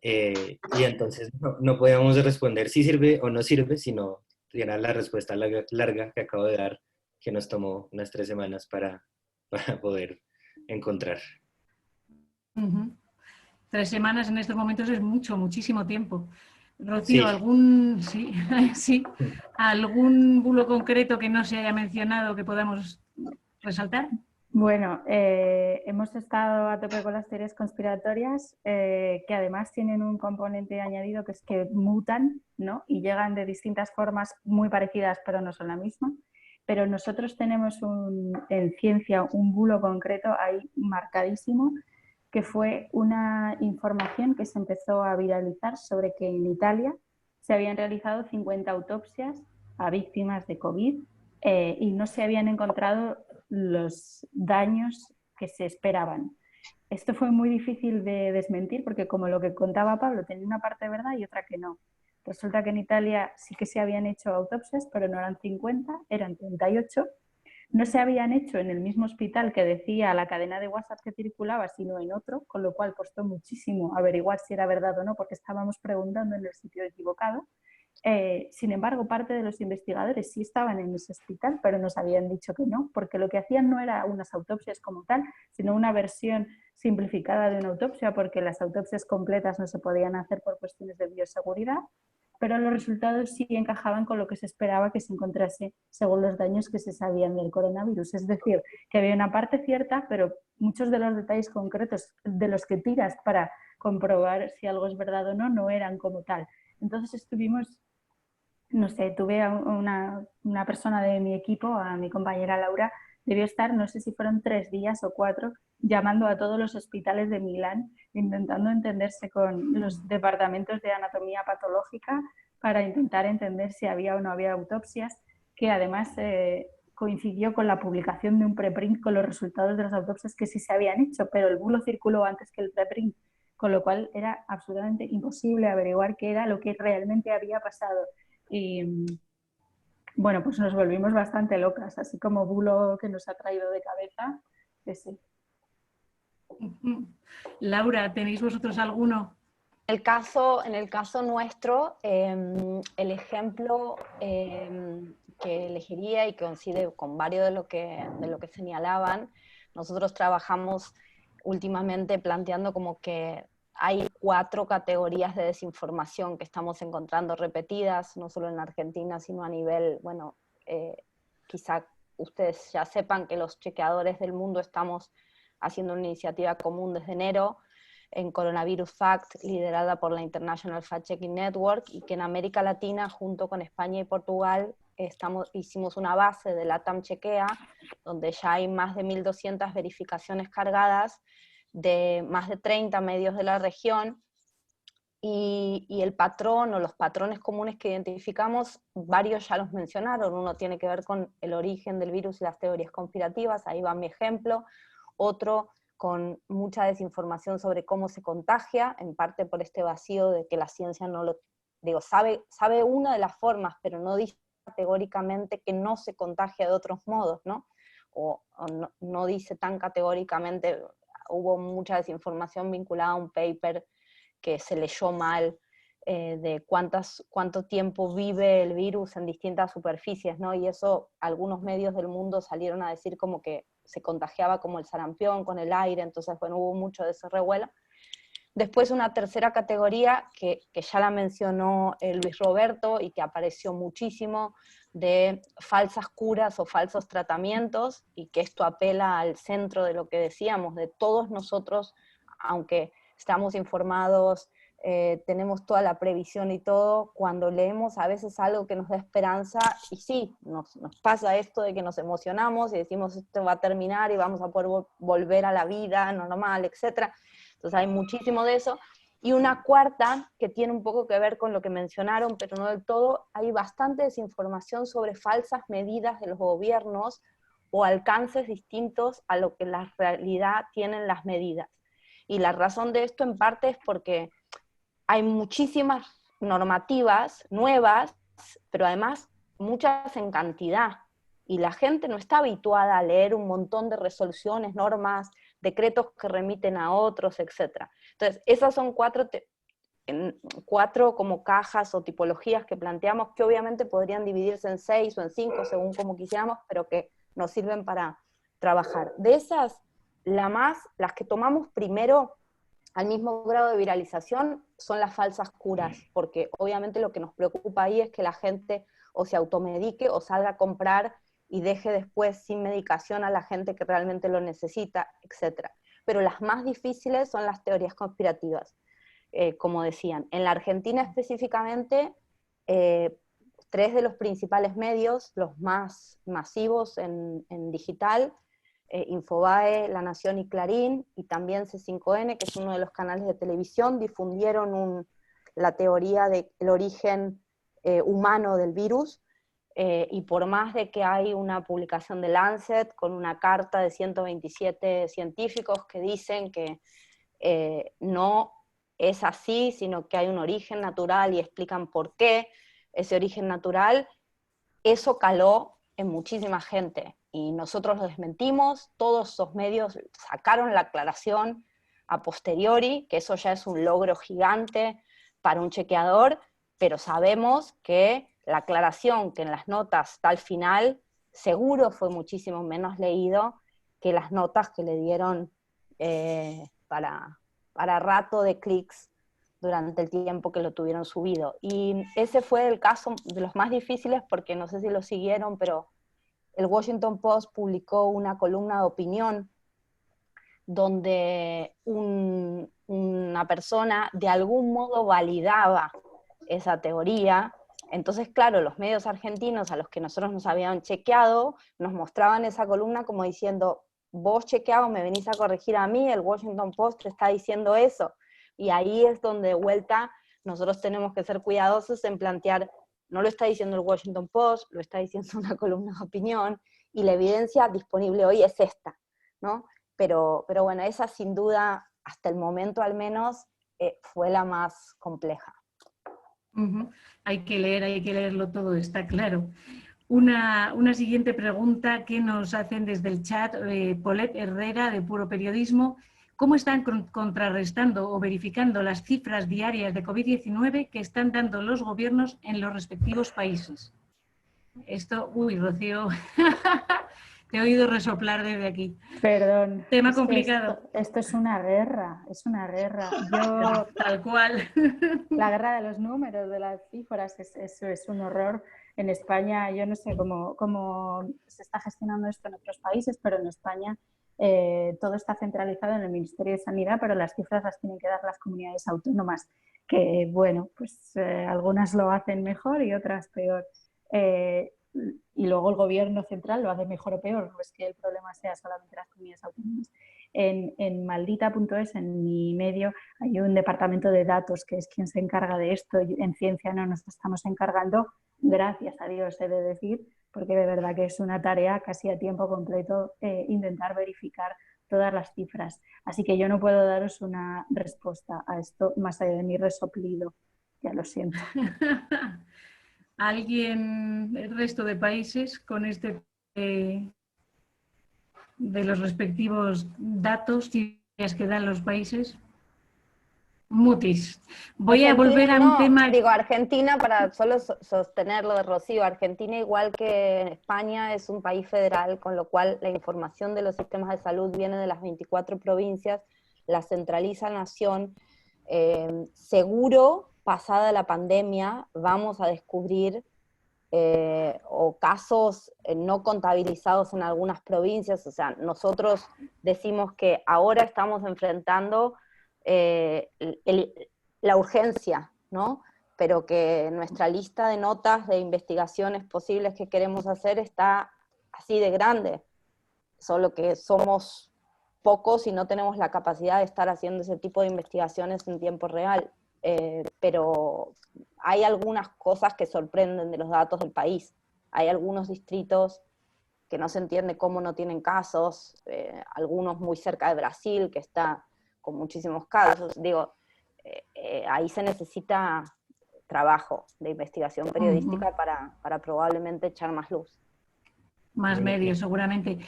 Y entonces no podíamos responder si sirve o no sirve, sino era la respuesta larga que acabo de dar, que nos tomó unas 3 semanas para poder encontrar. 3 semanas en estos momentos es muchísimo tiempo. Rocío, Sí. sí, ¿algún bulo concreto que no se haya mencionado que podamos resaltar? Bueno, hemos estado a tope con las teorías conspiratorias, que además tienen un componente añadido que es que mutan, ¿no? Y llegan de distintas formas muy parecidas, pero no son la misma. Pero nosotros tenemos en ciencia un bulo concreto ahí marcadísimo, que fue una información que se empezó a viralizar sobre que en Italia se habían realizado 50 autopsias a víctimas de COVID y no se habían encontrado los daños que se esperaban. Esto fue muy difícil de desmentir porque, como lo que contaba Pablo, tenía una parte de verdad y otra que no. Resulta que en Italia sí que se habían hecho autopsias, pero no eran 50, eran 38. No se habían hecho en el mismo hospital que decía la cadena de WhatsApp que circulaba, sino en otro, con lo cual costó muchísimo averiguar si era verdad o no, porque estábamos preguntando en el sitio equivocado. Sin embargo, parte de los investigadores sí estaban en ese hospital, pero nos habían dicho que no, porque lo que hacían no era unas autopsias como tal, sino una versión simplificada de una autopsia, porque las autopsias completas no se podían hacer por cuestiones de bioseguridad, pero los resultados sí encajaban con lo que se esperaba que se encontrase según los daños que se sabían del coronavirus. Es decir, que había una parte cierta, pero muchos de los detalles concretos de los que tiras para comprobar si algo es verdad o no, no eran como tal. Entonces estuvimos, no sé, tuve a una persona de mi equipo, a mi compañera Laura, debió estar, no sé si fueron 3 días o 4, llamando a todos los hospitales de Milán, intentando entenderse con los departamentos de anatomía patológica para intentar entender si había o no había autopsias, que además coincidió con la publicación de un preprint con los resultados de las autopsias que sí se habían hecho, pero el bulo circuló antes que el preprint, con lo cual era absolutamente imposible averiguar qué era lo que realmente había pasado. Y bueno, pues nos volvimos bastante locas, así como bulo que nos ha traído de cabeza, ese. Laura, ¿tenéis vosotros alguno? En el caso nuestro, el ejemplo que elegiría y que coincide con varios de lo que señalaban, nosotros trabajamos últimamente planteando como que hay 4 categorías de desinformación que estamos encontrando repetidas, no solo en Argentina, sino a nivel, quizá ustedes ya sepan que los chequeadores del mundo estamos haciendo una iniciativa común desde enero en Coronavirus Fact, liderada por la International Fact Checking Network, y que en América Latina, junto con España y Portugal, hicimos una base de LATAM Chequea, donde ya hay más de 1.200 verificaciones cargadas de más de 30 medios de la región, y el patrón o los patrones comunes que identificamos, varios ya los mencionaron. Uno tiene que ver con el origen del virus y las teorías conspirativas, ahí va mi ejemplo. Otro con mucha desinformación sobre cómo se contagia, en parte por este vacío de que la ciencia no lo... Digo, sabe una de las formas, pero no dice categóricamente que no se contagia de otros modos, ¿no? O no dice tan categóricamente. Hubo mucha desinformación vinculada a un paper que se leyó mal, de cuánto tiempo vive el virus en distintas superficies, ¿no? Y eso algunos medios del mundo salieron a decir como que se contagiaba como el sarampión con el aire, entonces bueno, hubo mucho de ese revuelo. Después una tercera categoría que ya la mencionó Luis Roberto y que apareció muchísimo, de falsas curas o falsos tratamientos, y que esto apela al centro de lo que decíamos, de todos nosotros, aunque estamos informados, tenemos toda la previsión y todo, cuando leemos a veces algo que nos da esperanza, y sí, nos pasa esto de que nos emocionamos y decimos esto va a terminar y vamos a poder volver a la vida normal, etc. Entonces hay muchísimo de eso. Y una cuarta, que tiene un poco que ver con lo que mencionaron, pero no del todo, hay bastante desinformación sobre falsas medidas de los gobiernos o alcances distintos a lo que la realidad tienen las medidas. Y la razón de esto en parte es porque hay muchísimas normativas nuevas, pero además muchas en cantidad. Y la gente no está habituada a leer un montón de resoluciones, normas, decretos que remiten a otros, etc. Entonces, esas son cuatro como cajas o tipologías que planteamos, que obviamente podrían dividirse en 6 o en 5, según como quisiéramos, pero que nos sirven para trabajar. De esas, las que tomamos primero al mismo grado de viralización son las falsas curas, porque obviamente lo que nos preocupa ahí es que la gente o se automedique o salga a comprar y deje después sin medicación a la gente que realmente lo necesita, etc. Pero las más difíciles son las teorías conspirativas, como decían. En la Argentina específicamente, 3 de los principales medios, los más masivos en digital, Infobae, La Nación y Clarín, y también C5N, que es uno de los canales de televisión, difundieron la teoría del origen humano del virus, y por más de que hay una publicación de Lancet con una carta de 127 científicos que dicen que no es así, sino que hay un origen natural y explican por qué ese origen natural, eso caló en muchísima gente. Y nosotros lo desmentimos, todos esos medios sacaron la aclaración a posteriori, que eso ya es un logro gigante para un chequeador, pero sabemos que la aclaración que en las notas está al final, seguro fue muchísimo menos leído que las notas que le dieron para rato de clics durante el tiempo que lo tuvieron subido. Y ese fue el caso de los más difíciles, porque no sé si lo siguieron, pero el Washington Post publicó una columna de opinión donde una persona de algún modo validaba esa teoría. Entonces, claro, los medios argentinos a los que nosotros nos habían chequeado, nos mostraban esa columna como diciendo, vos chequeado, me venís a corregir a mí, el Washington Post te está diciendo eso. Y ahí es donde de vuelta nosotros tenemos que ser cuidadosos en plantear, no lo está diciendo el Washington Post, lo está diciendo una columna de opinión, y la evidencia disponible hoy es esta, ¿no? Pero bueno, esa sin duda, hasta el momento al menos, fue la más compleja. Hay que leerlo todo, está claro. Una siguiente pregunta que nos hacen desde el chat, Polet Herrera, de Puro Periodismo. ¿Cómo están contrarrestando o verificando las cifras diarias de COVID-19 que están dando los gobiernos en los respectivos países? Esto, Rocío, te he oído resoplar desde aquí. Perdón. Tema complicado. Esto es una guerra, es una guerra. Tal cual. La guerra de los números, de las cifras, eso es un horror. En España, yo no sé cómo se está gestionando esto en otros países, pero en España todo está centralizado en el Ministerio de Sanidad, pero las cifras las tienen que dar las comunidades autónomas, que bueno, pues algunas lo hacen mejor y otras peor. Y luego el gobierno central lo hace mejor o peor, no es que el problema sea solamente las comunidades autónomas. En maldita.es, en mi medio, hay un departamento de datos que es quien se encarga de esto. En ciencia no nos estamos encargando, gracias a Dios, he de decir, porque de verdad que es una tarea casi a tiempo completo intentar verificar todas las cifras. Así que yo no puedo daros una respuesta a esto más allá de mi resoplido. Ya lo siento. ¿Alguien, el resto de países, con este de los respectivos datos que dan los países? Mutis. Voy a volver a un tema... Digo, Argentina, para solo sostenerlo de Rocío, Argentina, igual que España, es un país federal, con lo cual la información de los sistemas de salud viene de las 24 provincias, la centraliza la nación. Seguro, pasada la pandemia, vamos a descubrir o casos no contabilizados en algunas provincias. O sea, nosotros decimos que ahora estamos enfrentando la urgencia, ¿no? Pero que nuestra lista de notas de investigaciones posibles que queremos hacer está así de grande, solo que somos pocos y no tenemos la capacidad de estar haciendo ese tipo de investigaciones en tiempo real, pero hay algunas cosas que sorprenden de los datos del país. Hay algunos distritos que no se entiende cómo no tienen casos, algunos muy cerca de Brasil, que está con muchísimos casos. Digo, ahí se necesita trabajo de investigación periodística para probablemente echar más luz. Más medios, seguramente.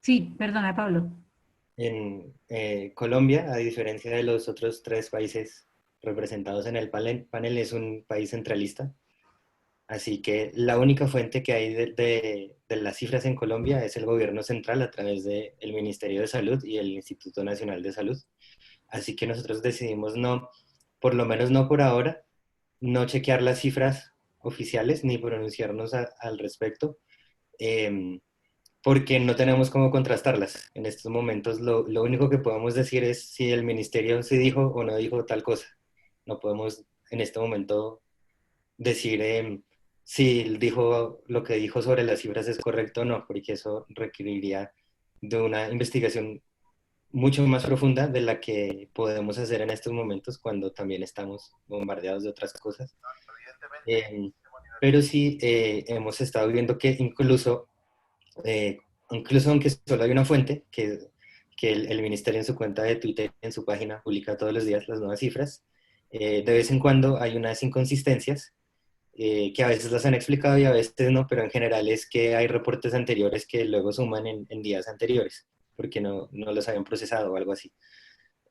Sí, perdona, Pablo. En Colombia, a diferencia de los otros 3 países representados en el panel, es un país centralista. Así que la única fuente que hay de las cifras en Colombia es el gobierno central a través del Ministerio de Salud y el Instituto Nacional de Salud. Así que nosotros decidimos no, por lo menos no por ahora, no chequear las cifras oficiales ni pronunciarnos al respecto, porque no tenemos cómo contrastarlas. En estos momentos lo único que podemos decir es si el ministerio se dijo o no dijo tal cosa. No podemos en este momento decir si dijo lo que dijo sobre las cifras es correcto o no, porque eso requeriría de una investigación mucho más profunda de la que podemos hacer en estos momentos cuando también estamos bombardeados de otras cosas. Pero sí hemos estado viendo que incluso aunque solo hay una fuente, que el ministerio en su cuenta de Twitter, en su página, publica todos los días las nuevas cifras, de vez en cuando hay unas inconsistencias que a veces las han explicado y a veces no, pero en general es que hay reportes anteriores que luego suman en días anteriores, porque no los habían procesado o algo así.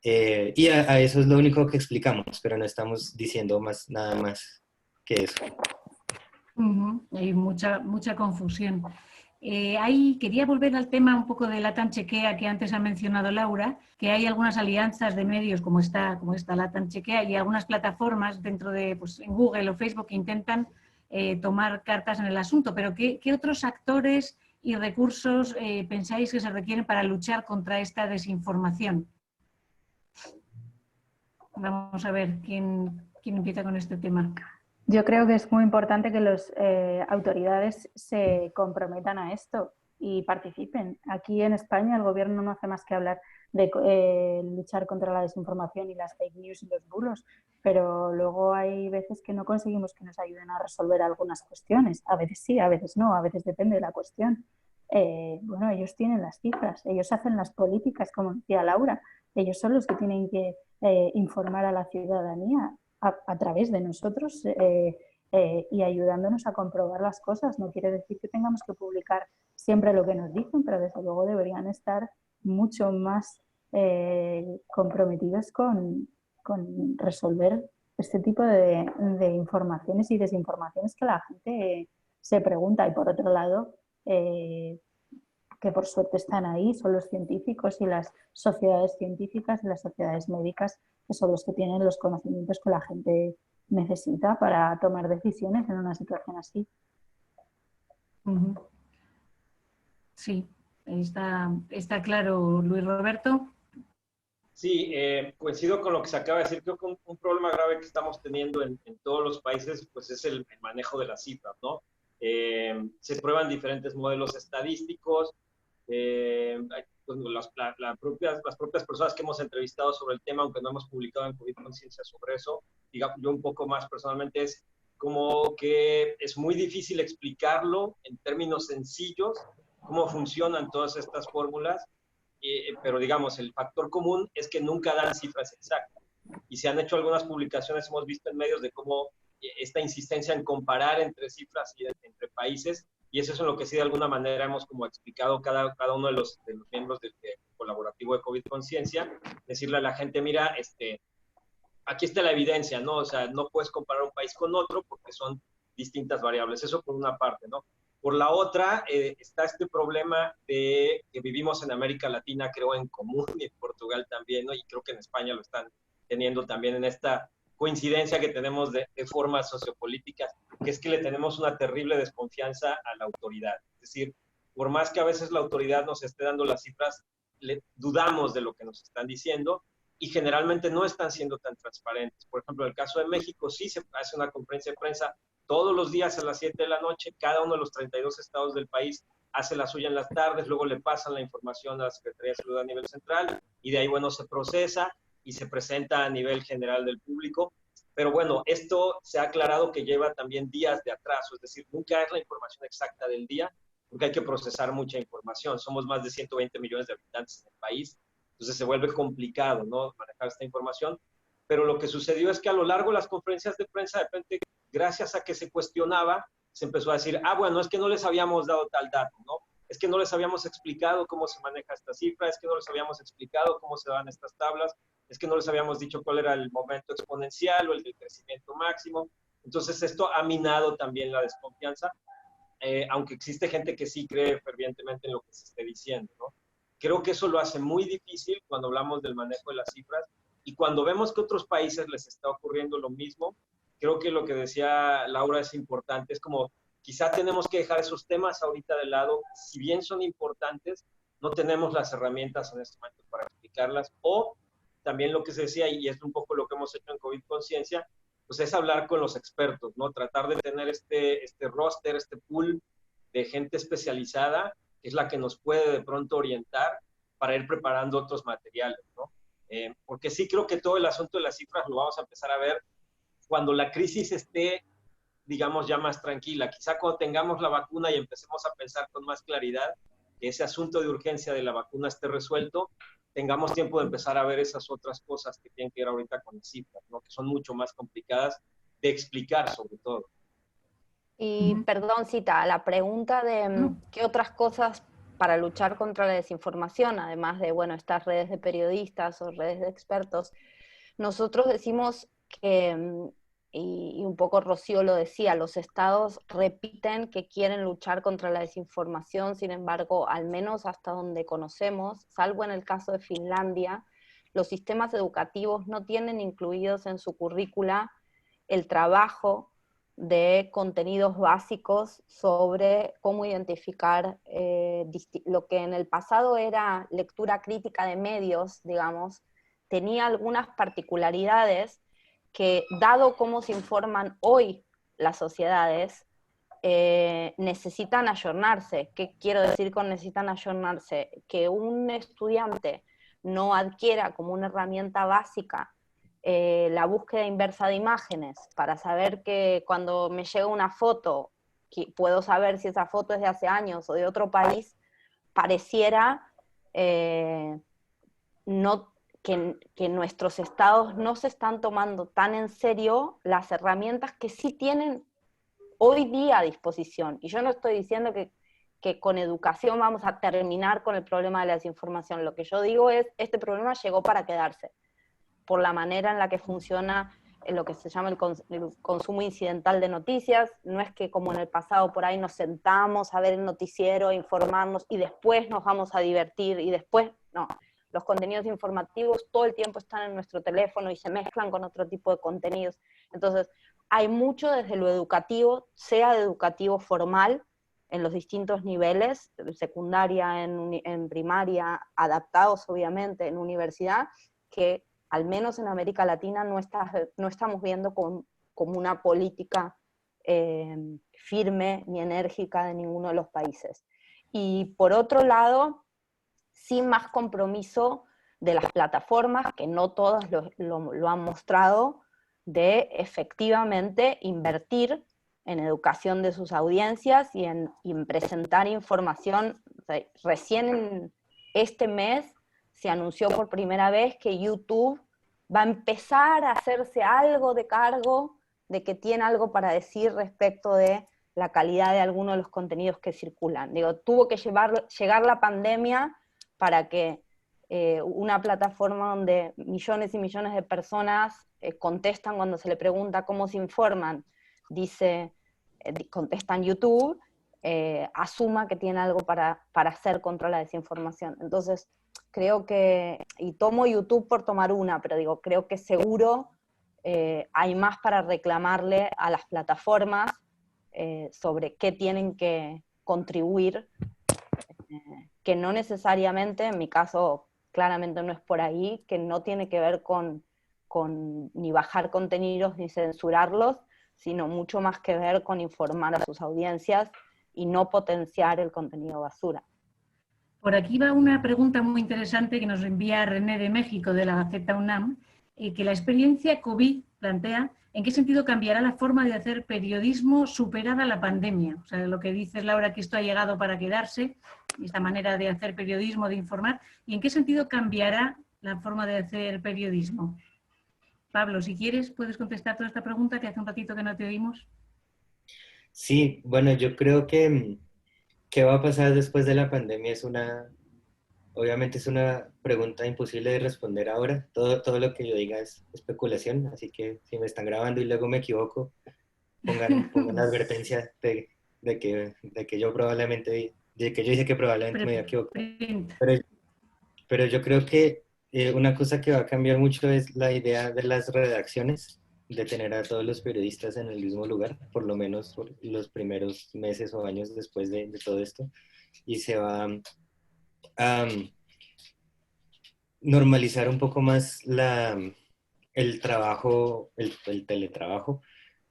Y a eso es lo único que explicamos, pero no estamos diciendo nada más que eso. Hay mucha confusión. Quería volver al tema un poco de Latam Chequea que antes ha mencionado Laura, que hay algunas alianzas de medios como esta Latam Chequea y algunas plataformas dentro de pues, en Google o Facebook que intentan tomar cartas en el asunto, pero ¿qué otros actores y recursos pensáis que se requieren para luchar contra esta desinformación? Vamos a ver quién empieza con este tema. Yo creo que es muy importante que las autoridades se comprometan a esto y participen. Aquí en España el gobierno no hace más que hablar de luchar contra la desinformación y las fake news y los bulos, pero luego hay veces que no conseguimos que nos ayuden a resolver algunas cuestiones. A veces sí, a veces no, a veces depende de la cuestión. Bueno, ellos tienen las cifras, ellos hacen las políticas, como decía Laura, ellos son los que tienen que informar a la ciudadanía a través de nosotros y ayudándonos a comprobar las cosas. No quiere decir que tengamos que publicar siempre lo que nos dicen, pero desde luego deberían estar mucho más comprometidos con resolver este tipo de informaciones y desinformaciones que la gente se pregunta. Y por otro lado, que por suerte están ahí, son los científicos y las sociedades científicas y las sociedades médicas, que son los que tienen los conocimientos que la gente necesita para tomar decisiones en una situación así. Sí, Está claro, Luis Roberto. Sí, coincido con lo que se acaba de decir. Creo que un problema grave que estamos teniendo en todos los países pues es el manejo de las cifras, ¿no? Se prueban diferentes modelos estadísticos. Pues, las propias personas que hemos entrevistado sobre el tema, aunque no hemos publicado en COVID Conciencia sobre eso, digamos, yo un poco más personalmente, es como que es muy difícil explicarlo en términos sencillos, cómo funcionan todas estas fórmulas. Pero digamos, el factor común es que nunca dan cifras exactas. Y se han hecho algunas publicaciones, hemos visto en medios de cómo esta insistencia en comparar entre cifras y entre países, y eso es en lo que sí de alguna manera hemos como explicado cada uno de los miembros del colaborativo de COVID Conciencia, decirle a la gente, mira, aquí está la evidencia, ¿no? O sea, no puedes comparar un país con otro porque son distintas variables. Eso por una parte, ¿no? Por la otra, está este problema de que vivimos en América Latina, creo, en común, y en Portugal también, ¿no? Y creo que en España lo están teniendo también en esta coincidencia que tenemos de formas sociopolíticas, que es que le tenemos una terrible desconfianza a la autoridad. Es decir, por más que a veces la autoridad nos esté dando las cifras, dudamos de lo que nos están diciendo, y generalmente no están siendo tan transparentes. Por ejemplo, en el caso de México, sí se hace una conferencia de prensa todos los días a las 7 de la noche, cada uno de los 32 estados del país hace la suya en las tardes, luego le pasan la información a la Secretaría de Salud a nivel central, y de ahí, bueno, se procesa y se presenta a nivel general del público. Pero bueno, esto se ha aclarado que lleva también días de atraso, es decir, nunca es la información exacta del día, porque hay que procesar mucha información. Somos más de 120 millones de habitantes en el país, entonces se vuelve complicado, ¿no?, manejar esta información. Pero lo que sucedió es que a lo largo de las conferencias de prensa, de repente, gracias a que se cuestionaba, se empezó a decir, bueno, es que no les habíamos dado tal dato, ¿no? Es que no les habíamos explicado cómo se maneja esta cifra, es que no les habíamos explicado cómo se dan estas tablas, es que no les habíamos dicho cuál era el momento exponencial o el del crecimiento máximo. Entonces esto ha minado también la desconfianza, aunque existe gente que sí cree fervientemente en lo que se esté diciendo, ¿no? Creo que eso lo hace muy difícil cuando hablamos del manejo de las cifras, y cuando vemos que a otros países les está ocurriendo lo mismo, creo que lo que decía Laura es importante, es como quizá tenemos que dejar esos temas ahorita de lado, si bien son importantes, no tenemos las herramientas en este momento para explicarlas, o también lo que se decía, y es un poco lo que hemos hecho en COVID Conciencia, pues es hablar con los expertos, ¿no? Tratar de tener este roster, este pool de gente especializada, que es la que nos puede de pronto orientar para ir preparando otros materiales, ¿no? Porque sí creo que todo el asunto de las cifras lo vamos a empezar a ver cuando la crisis esté, digamos, ya más tranquila. Quizá cuando tengamos la vacuna y empecemos a pensar con más claridad que ese asunto de urgencia de la vacuna esté resuelto, tengamos tiempo de empezar a ver esas otras cosas que tienen que ver ahorita con las cifras, ¿no?, que son mucho más complicadas de explicar, sobre todo. Y perdón, Cita, la pregunta de qué otras cosas para luchar contra la desinformación, además de, bueno, estas redes de periodistas o redes de expertos, nosotros decimos que, y un poco Rocío lo decía, los estados repiten que quieren luchar contra la desinformación, sin embargo, al menos hasta donde conocemos, salvo en el caso de Finlandia, los sistemas educativos no tienen incluidos en su currícula el trabajo de contenidos básicos sobre cómo identificar lo que en el pasado era lectura crítica de medios, digamos, tenía algunas particularidades que, dado cómo se informan hoy las sociedades, necesitan ayornarse. ¿Qué quiero decir con necesitan ayornarse? Que un estudiante no adquiera como una herramienta básica la búsqueda inversa de imágenes, para saber que cuando me llega una foto, que puedo saber si esa foto es de hace años o de otro país, pareciera que nuestros estados no se están tomando tan en serio las herramientas que sí tienen hoy día a disposición. Y yo no estoy diciendo que con educación vamos a terminar con el problema de la desinformación. Lo que yo digo es, este problema llegó para quedarse, por la manera en la que funciona lo que se llama el consumo incidental de noticias. No es que como en el pasado por ahí nos sentamos a ver el noticiero, informarnos y después nos vamos a divertir y después, no. Los contenidos informativos todo el tiempo están en nuestro teléfono y se mezclan con otro tipo de contenidos. Entonces, hay mucho desde lo educativo, sea de educativo formal, en los distintos niveles, secundaria, en primaria, adaptados obviamente en universidad, que al menos en América Latina no estamos viendo como una política firme ni enérgica de ninguno de los países. Y por otro lado, sin más compromiso de las plataformas, que no todas lo han mostrado, de efectivamente invertir en educación de sus audiencias y en presentar información. O sea, recién este mes se anunció por primera vez que YouTube va a empezar a hacerse algo de cargo de que tiene algo para decir respecto de la calidad de algunos de los contenidos que circulan. Digo, tuvo que llegar la pandemia para que una plataforma donde millones y millones de personas contestan cuando se le pregunta cómo se informan, contestan YouTube, asuma que tiene algo para hacer contra la desinformación. Entonces, creo que, y tomo YouTube por tomar una, pero digo, creo que seguro hay más para reclamarle a las plataformas sobre qué tienen que contribuir, que no necesariamente, en mi caso claramente no es por ahí, que no tiene que ver con ni bajar contenidos ni censurarlos, sino mucho más que ver con informar a sus audiencias y no potenciar el contenido basura. Por aquí va una pregunta muy interesante que nos envía René de México, de la Gaceta UNAM, que la experiencia COVID plantea en qué sentido cambiará la forma de hacer periodismo superada la pandemia. O sea, lo que dices, Laura, que esto ha llegado para quedarse, esta manera de hacer periodismo, de informar, y en qué sentido cambiará la forma de hacer periodismo. Pablo, si quieres, puedes contestar toda esta pregunta, que hace un ratito que no te oímos. Sí, bueno, yo creo que qué va a pasar después de la pandemia obviamente es una pregunta imposible de responder ahora. Todo lo que yo diga es especulación, así que si me están grabando y luego me equivoco, pongan la advertencia de que yo probablemente, de que yo dije que probablemente me iba a equivocar. Pero yo creo que una cosa que va a cambiar mucho es la idea de las redacciones, de tener a todos los periodistas en el mismo lugar, por lo menos por los primeros meses o años después de todo esto, y se va a normalizar un poco más el trabajo, el teletrabajo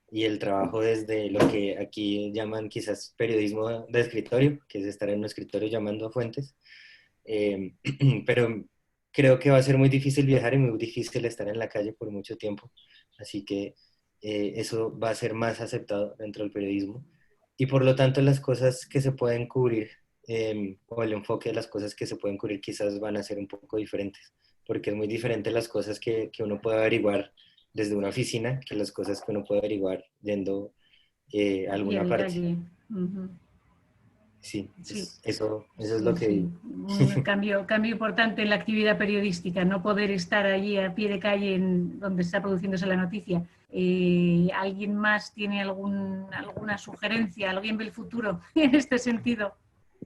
y el trabajo desde lo que aquí llaman quizás periodismo de escritorio, que es estar en un escritorio llamando a fuentes. Pero creo que va a ser muy difícil viajar y muy difícil estar en la calle por mucho tiempo, así que eso va a ser más aceptado dentro del periodismo y por lo tanto las cosas que se pueden cubrir o el enfoque de las cosas que se pueden cubrir quizás van a ser un poco diferentes, porque es muy diferente las cosas que uno puede averiguar desde una oficina que las cosas que uno puede averiguar yendo a alguna parte. Uh-huh. Sí, eso es lo que digo. Un cambio importante en la actividad periodística, no poder estar allí a pie de calle donde está produciéndose la noticia. ¿Alguien más tiene alguna sugerencia? ¿Alguien ve el futuro en este sentido?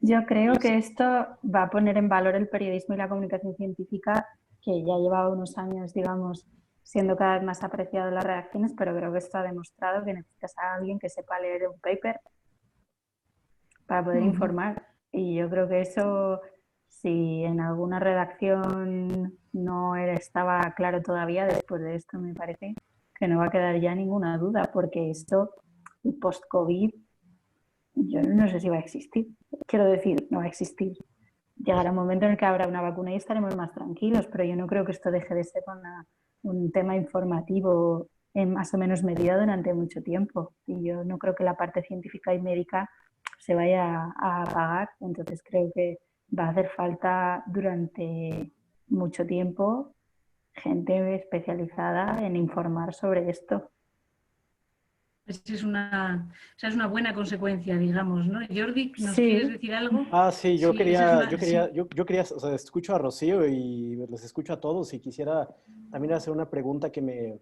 Yo creo que esto va a poner en valor el periodismo y la comunicación científica, que ya llevaba unos años, digamos, siendo cada vez más apreciado en las redacciones, pero creo que esto ha demostrado que necesitas a alguien que sepa leer un paper para poder informar. Y yo creo que eso, si en alguna redacción no estaba claro todavía, después de esto me parece que no va a quedar ya ninguna duda, porque esto, el post-COVID, yo no sé si va a existir. Quiero decir, no va a existir. Llegará un momento en el que habrá una vacuna y estaremos más tranquilos, pero yo no creo que esto deje de ser un tema informativo más o menos medido durante mucho tiempo. Y yo no creo que la parte científica y médica se vaya a apagar. Entonces creo que va a hacer falta durante mucho tiempo gente especializada en informar sobre esto. Es una buena consecuencia, digamos, ¿no? Jordi, ¿nos Sí. quieres decir algo? Sí, yo quería, o sea, escucho a Rocío y les escucho a todos y quisiera también hacer una pregunta que me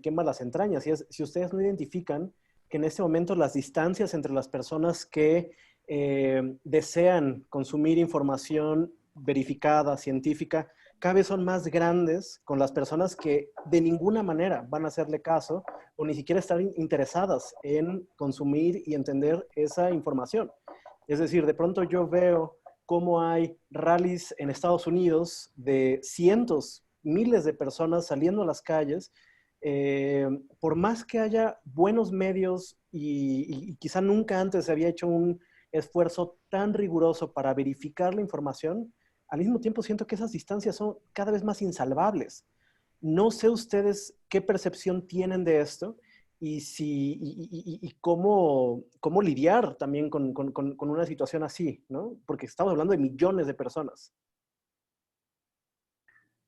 quema las entrañas, y es, si ustedes no identifican que en este momento las distancias entre las personas que desean consumir información verificada, científica, cada vez son más grandes con las personas que de ninguna manera van a hacerle caso o ni siquiera están interesadas en consumir y entender esa información. Es decir, de pronto yo veo cómo hay rallies en Estados Unidos de cientos, miles de personas saliendo a las calles. Por más que haya buenos medios y quizá nunca antes se había hecho un esfuerzo tan riguroso para verificar la información, al mismo tiempo siento que esas distancias son cada vez más insalvables. No sé ustedes qué percepción tienen de esto y, cómo lidiar también con una situación así, ¿no? Porque estamos hablando de millones de personas.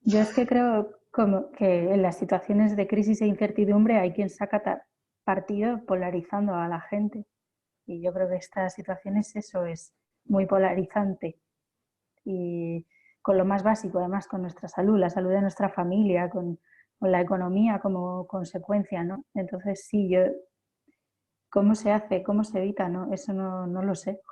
Yo es que creo como que en las situaciones de crisis e incertidumbre hay quien saca partido polarizando a la gente. Y yo creo que esta situación es muy polarizante. Y con lo más básico, además, con nuestra salud, la salud de nuestra familia, con la economía como consecuencia, ¿no? Entonces, sí, ¿cómo se hace? ¿Cómo se evita? ¿No? Eso no lo sé.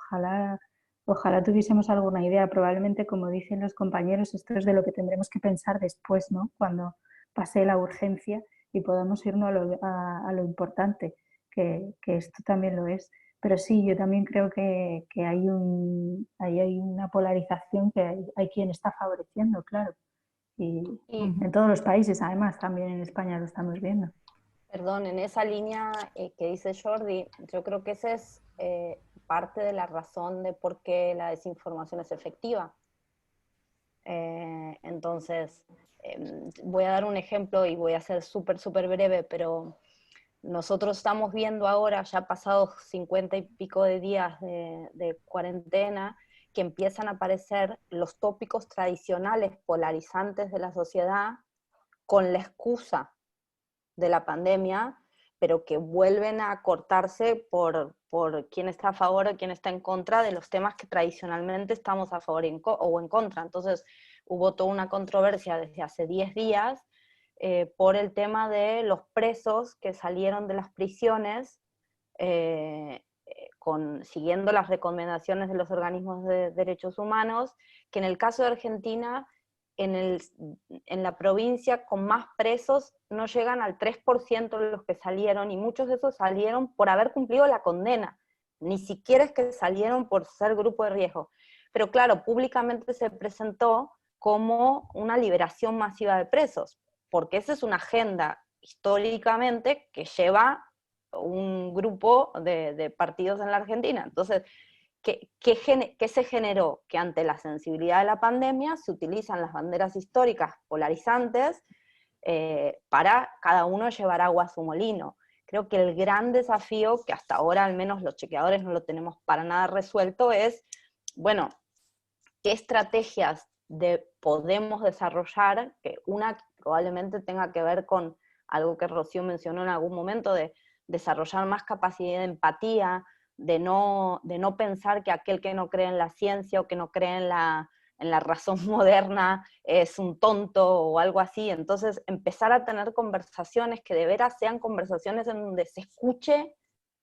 Ojalá tuviésemos alguna idea. Probablemente, como dicen los compañeros, esto es de lo que tendremos que pensar después, ¿no? Cuando pase la urgencia y podamos irnos a lo importante, que esto también lo es. Pero sí, yo también creo que hay una polarización que hay quien está favoreciendo, claro. Y Y, en todos los países, además, también en España lo estamos viendo. perdón, en esa línea que dice Jordi, yo creo que esa es parte de la razón de por qué la desinformación es efectiva. Entonces, voy a dar un ejemplo y voy a ser súper breve, pero nosotros estamos viendo ahora, ya pasados 50 y pico de días de cuarentena, que empiezan a aparecer los tópicos tradicionales polarizantes de la sociedad con la excusa de la pandemia, pero que vuelven a cortarse por quién está a favor o quién está en contra de los temas que tradicionalmente estamos a favor o en contra. Entonces, hubo toda una controversia desde hace 10 días por el tema de los presos que salieron de las prisiones siguiendo las recomendaciones de los organismos de derechos humanos, que en el caso de Argentina, en la provincia con más presos no llegan al 3% de los que salieron, y muchos de esos salieron por haber cumplido la condena, ni siquiera es que salieron por ser grupo de riesgo. Pero claro, públicamente se presentó como una liberación masiva de presos, porque esa es una agenda históricamente que lleva un grupo de partidos en la Argentina. Entonces, ¿qué se generó? Que ante la sensibilidad de la pandemia se utilizan las banderas históricas polarizantes para cada uno llevar agua a su molino. Creo que el gran desafío, que hasta ahora al menos los chequeadores no lo tenemos para nada resuelto, es, bueno, ¿qué estrategias podemos desarrollar? Que una probablemente tenga que ver con algo que Rocío mencionó en algún momento, de desarrollar más capacidad de empatía, de no pensar que aquel que no cree en la ciencia o que no cree en la razón moderna es un tonto o algo así. Entonces, empezar a tener conversaciones que de veras sean conversaciones en donde se escuche,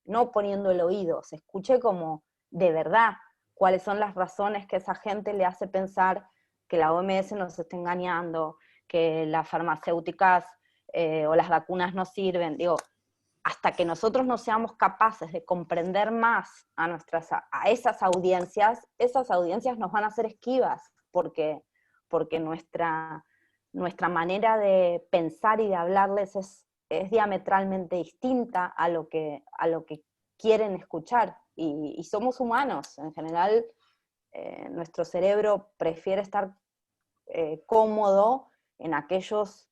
no poniendo el oído, se escuche como de verdad cuáles son las razones que esa gente le hace pensar que la OMS nos está engañando, que las farmacéuticas o las vacunas no sirven. Digo, hasta que nosotros no seamos capaces de comprender más a esas audiencias nos van a hacer esquivas, porque nuestra manera de pensar y de hablarles es diametralmente distinta a lo que quieren escuchar, y somos humanos, en general nuestro cerebro prefiere estar cómodo en aquellos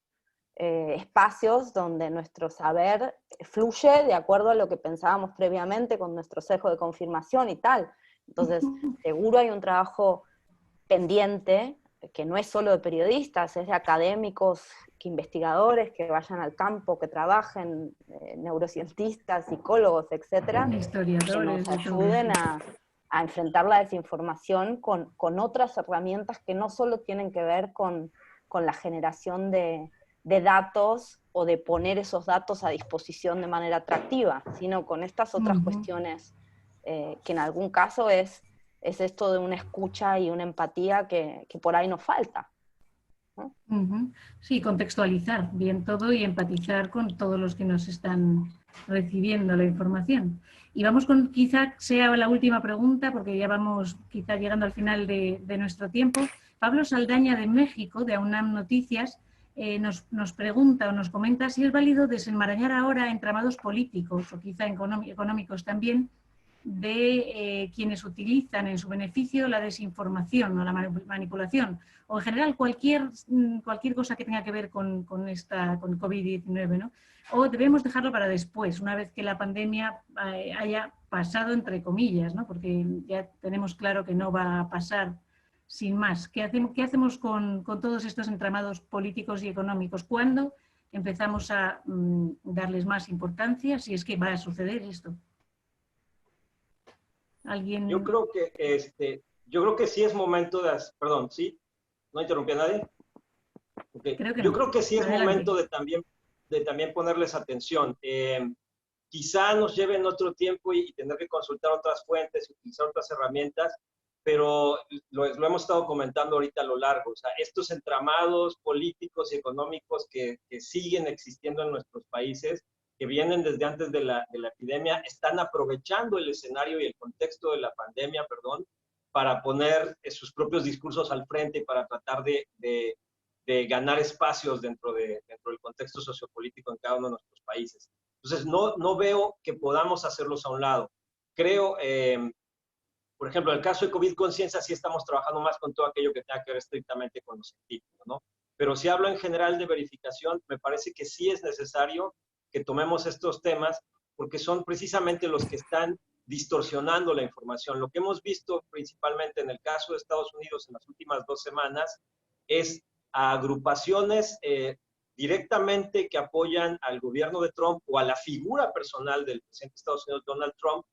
espacios donde nuestro saber fluye de acuerdo a lo que pensábamos previamente con nuestro sesgo de confirmación y tal. Entonces, seguro hay un trabajo pendiente, que no es solo de periodistas, es de académicos, que investigadores que vayan al campo, que trabajen, neurocientistas, psicólogos, etcétera, que nos ayuden a enfrentar la desinformación con otras herramientas que no solo tienen que ver con la generación de datos o de poner esos datos a disposición de manera atractiva, sino con estas otras cuestiones que en algún caso es esto de una escucha y una empatía que por ahí nos falta. Sí, contextualizar bien todo y empatizar con todos los que nos están recibiendo la información. Y vamos con, quizá sea la última pregunta, porque ya vamos quizá llegando al final de nuestro tiempo. Pablo Saldaña de México, de AUNAM Noticias, nos pregunta o nos comenta si es válido desenmarañar ahora entramados políticos o quizá económicos también de quienes utilizan en su beneficio la desinformación o la manipulación, o en general cualquier cosa que tenga que ver con COVID-19, ¿no? O debemos dejarlo para después, una vez que la pandemia haya pasado, entre comillas, ¿no? Porque ya tenemos claro que no va a pasar sin más. ¿Qué hacemos con todos estos entramados políticos y económicos? ¿Cuándo empezamos a darles más importancia, si es que va a suceder esto? ¿Alguien? Yo creo que sí es momento de... Perdón, ¿sí? ¿No interrumpí a nadie? Okay. Creo que sí es momento de también ponerles atención. Quizá nos lleven otro tiempo y tener que consultar otras fuentes, utilizar otras herramientas, pero lo hemos estado comentando ahorita a lo largo. O sea, estos entramados políticos y económicos que siguen existiendo en nuestros países, que vienen desde antes de la epidemia, están aprovechando el escenario y el contexto de la pandemia, para poner sus propios discursos al frente y para tratar de ganar espacios dentro del contexto sociopolítico en cada uno de nuestros países. Entonces, no veo que podamos hacerlos a un lado. Creo, por ejemplo, en el caso de COVID Conciencia, sí estamos trabajando más con todo aquello que tenga que ver estrictamente con lo científico, ¿no? Pero si hablo en general de verificación, me parece que sí es necesario que tomemos estos temas, porque son precisamente los que están distorsionando la información. Lo que hemos visto principalmente en el caso de Estados Unidos en las últimas 2 semanas es a agrupaciones directamente que apoyan al gobierno de Trump o a la figura personal del presidente de Estados Unidos, Donald Trump,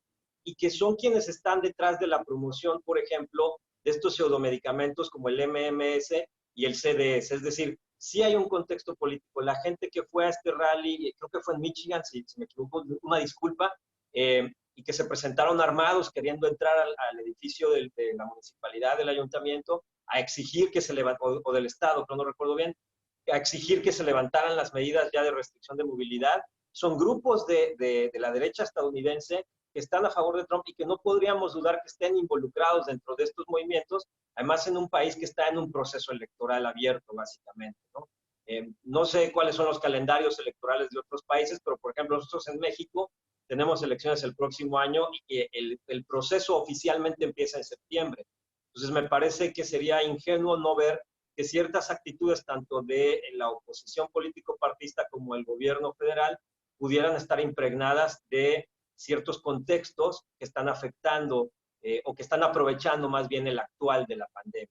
y que son quienes están detrás de la promoción, por ejemplo, de estos pseudomedicamentos como el MMS y el CDS. Es decir, sí hay un contexto político. La gente que fue a este rally, creo que fue en Michigan, si me equivoco, una disculpa, y que se presentaron armados queriendo entrar al edificio de la municipalidad, del ayuntamiento, a exigir que se levantara, o del Estado, pero no recuerdo bien, a exigir que se levantaran las medidas ya de restricción de movilidad. Son grupos de la derecha estadounidense que están a favor de Trump y que no podríamos dudar que estén involucrados dentro de estos movimientos, además en un país que está en un proceso electoral abierto, básicamente, ¿no? No sé cuáles son los calendarios electorales de otros países, pero por ejemplo nosotros en México tenemos elecciones el próximo año y el proceso oficialmente empieza en septiembre. Entonces me parece que sería ingenuo no ver que ciertas actitudes tanto de la oposición político-partista como el gobierno federal pudieran estar impregnadas de ciertos contextos que están afectando o que están aprovechando más bien el actual de la pandemia.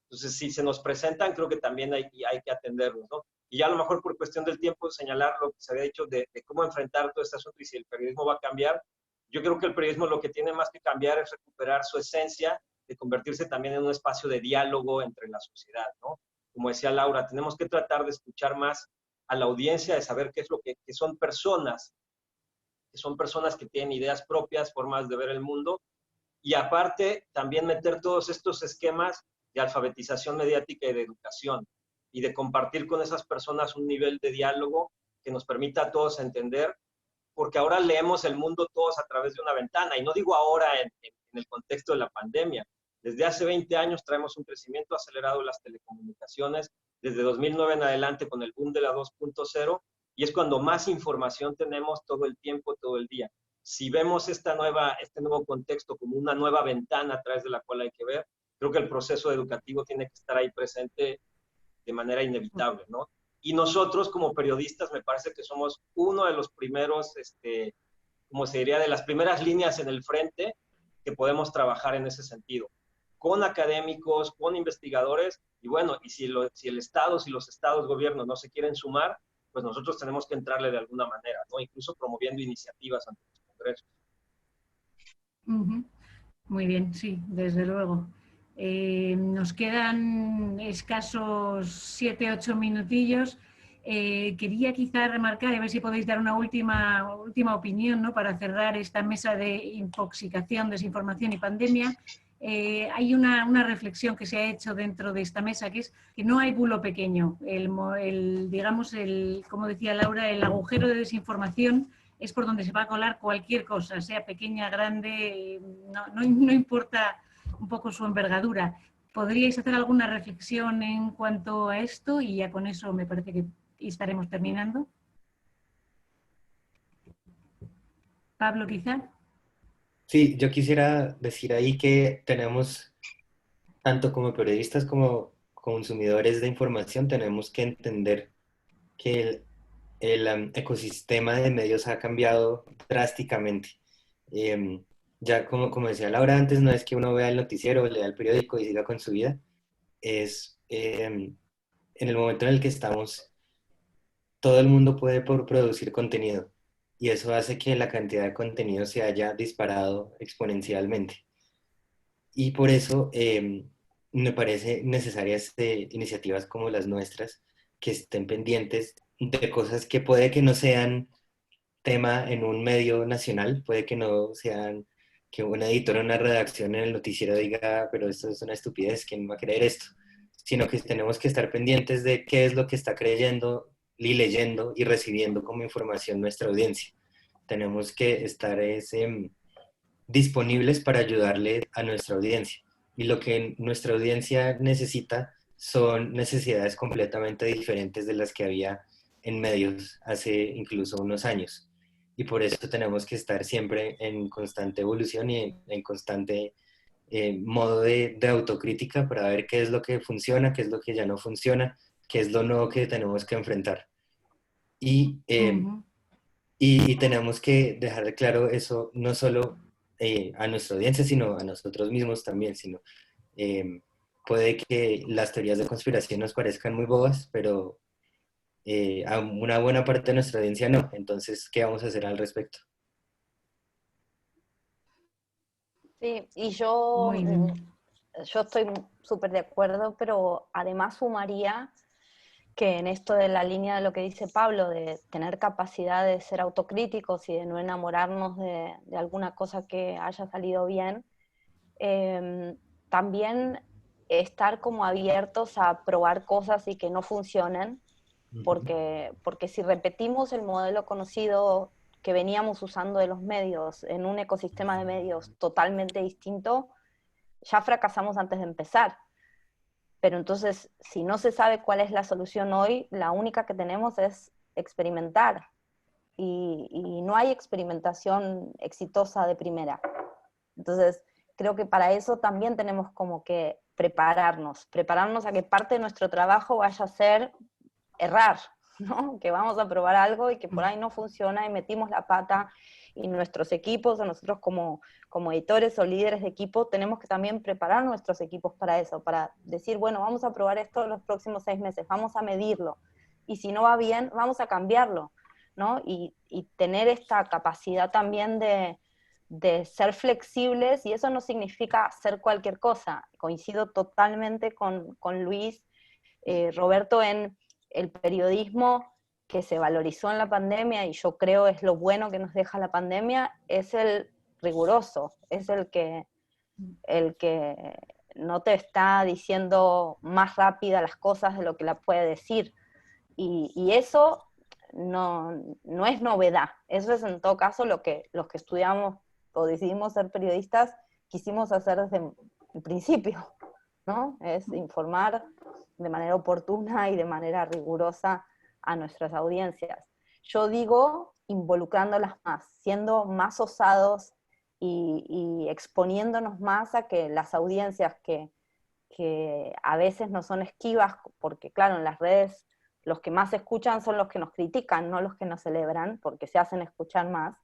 Entonces, si se nos presentan, creo que también hay que atenderlos, ¿no? Y ya a lo mejor por cuestión del tiempo señalar lo que se había dicho de cómo enfrentar todo este asunto y si el periodismo va a cambiar. Yo creo que el periodismo lo que tiene más que cambiar es recuperar su esencia, de convertirse también en un espacio de diálogo entre la sociedad, ¿no? Como decía Laura, tenemos que tratar de escuchar más a la audiencia, de saber qué es lo que son personas que tienen ideas propias, formas de ver el mundo, y aparte también meter todos estos esquemas de alfabetización mediática y de educación, y de compartir con esas personas un nivel de diálogo que nos permita a todos entender, porque ahora leemos el mundo todos a través de una ventana, y no digo ahora en el contexto de la pandemia. Desde hace 20 años traemos un crecimiento acelerado de las telecomunicaciones, desde 2009 en adelante con el boom de la 2.0, y es cuando más información tenemos todo el tiempo, todo el día. Si vemos este nuevo contexto como una nueva ventana a través de la cual hay que ver, creo que el proceso educativo tiene que estar ahí presente de manera inevitable, ¿no? Y nosotros como periodistas me parece que somos uno de los primeros, como se diría, de las primeras líneas en el frente que podemos trabajar en ese sentido, con académicos, con investigadores, y bueno, y si el Estado, si los estados, gobiernos no se quieren sumar, pues nosotros tenemos que entrarle de alguna manera, ¿no? Incluso promoviendo iniciativas ante los congresos. Muy bien, sí, desde luego. Nos quedan escasos 7-8 minutillos. Quería quizá remarcar, a ver si podéis dar una última opinión, ¿no?, para cerrar esta mesa de intoxicación, desinformación y pandemia. hay una reflexión que se ha hecho dentro de esta mesa, que es que no hay bulo pequeño. Digamos, como decía Laura, el agujero de desinformación es por donde se va a colar cualquier cosa, sea pequeña, grande, no importa un poco su envergadura. ¿Podríais hacer alguna reflexión en cuanto a esto? Y ya con eso me parece que estaremos terminando. Pablo, quizá. Sí, yo quisiera decir ahí que tenemos, tanto como periodistas como consumidores de información, tenemos que entender que el ecosistema de medios ha cambiado drásticamente. Ya como decía Laura antes, no es que uno vea el noticiero, lea el periódico y siga con su vida, es en el momento en el que estamos, todo el mundo puede producir contenido y eso hace que la cantidad de contenido se haya disparado exponencialmente. Y por eso me parece necesarias iniciativas como las nuestras que estén pendientes de cosas que puede que no sean tema en un medio nacional, puede que no sean, que un editor o una redacción en el noticiero diga, pero esto es una estupidez, ¿quién va a creer esto? Sino que tenemos que estar pendientes de qué es lo que está creyendo y leyendo y recibiendo como información nuestra audiencia. Tenemos que estar disponibles para ayudarle a nuestra audiencia. Y lo que nuestra audiencia necesita son necesidades completamente diferentes de las que había en medios hace incluso unos años. Y por eso tenemos que estar siempre en constante evolución y en constante modo de autocrítica para ver qué es lo que funciona, qué es lo que ya no funciona, qué es lo nuevo que tenemos que enfrentar. Y, y tenemos que dejar claro eso no solo a nuestra audiencia, sino a nosotros mismos también, sino puede que las teorías de conspiración nos parezcan muy bobas, pero a una buena parte de nuestra audiencia no. Entonces, ¿qué vamos a hacer al respecto? Sí, y yo estoy súper de acuerdo, pero además sumaría que en esto de la línea de lo que dice Pablo, de tener capacidad de ser autocríticos y de no enamorarnos de alguna cosa que haya salido bien, también estar como abiertos a probar cosas y que no funcionen, porque si repetimos el modelo conocido que veníamos usando de los medios en un ecosistema de medios totalmente distinto, ya fracasamos antes de empezar. Pero entonces, si no se sabe cuál es la solución hoy, la única que tenemos es experimentar. Y no hay experimentación exitosa de primera. Entonces, creo que para eso también tenemos como que prepararnos a que parte de nuestro trabajo vaya a ser errar, ¿no? Que vamos a probar algo y que por ahí no funciona y metimos la pata, y nuestros equipos, o nosotros como editores o líderes de equipo, tenemos que también preparar nuestros equipos para eso, para decir, bueno, vamos a probar esto en los próximos 6 meses, vamos a medirlo, y si no va bien, vamos a cambiarlo, ¿no? Y tener esta capacidad también de ser flexibles, y eso no significa hacer cualquier cosa. Coincido totalmente con Luis, Roberto, en el periodismo que se valorizó en la pandemia, y yo creo es lo bueno que nos deja la pandemia, es el riguroso, es el que no te está diciendo más rápida las cosas de lo que la puede decir. Y eso no es novedad, eso es en todo caso lo que los que estudiamos o decidimos ser periodistas quisimos hacer desde el principio, ¿no? Es informar de manera oportuna y de manera rigurosa a nuestras audiencias. Yo digo involucrándolas más, siendo más osados y exponiéndonos más a que las audiencias que a veces no son esquivas, porque claro, en las redes los que más escuchan son los que nos critican, no los que nos celebran, porque se hacen escuchar más.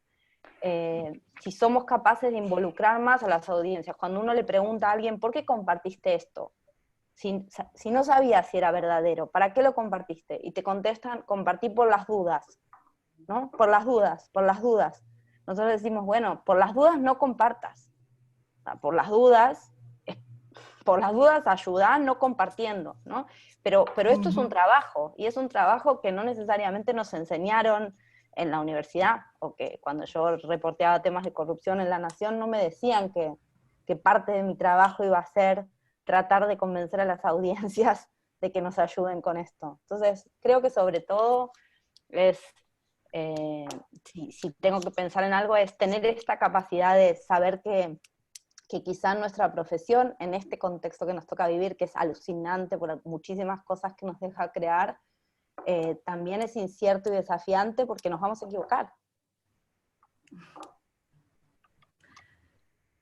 Si somos capaces de involucrar más a las audiencias, cuando uno le pregunta a alguien, ¿por qué compartiste esto? Si no sabías si era verdadero, ¿para qué lo compartiste? Y te contestan, compartí por las dudas, ¿no? Por las dudas. Nosotros decimos, bueno, por las dudas no compartas. O sea, por las dudas ayudá no compartiendo, ¿no? Pero esto es un trabajo, y es un trabajo que no necesariamente nos enseñaron en la universidad, o que cuando yo reporteaba temas de corrupción en La Nación no me decían que que parte de mi trabajo iba a ser tratar de convencer a las audiencias de que nos ayuden con esto. Entonces, creo que sobre todo es, si tengo que pensar en algo, es tener esta capacidad de saber que quizá nuestra profesión, en este contexto que nos toca vivir, que es alucinante por muchísimas cosas que nos deja crear, también es incierto y desafiante porque nos vamos a equivocar.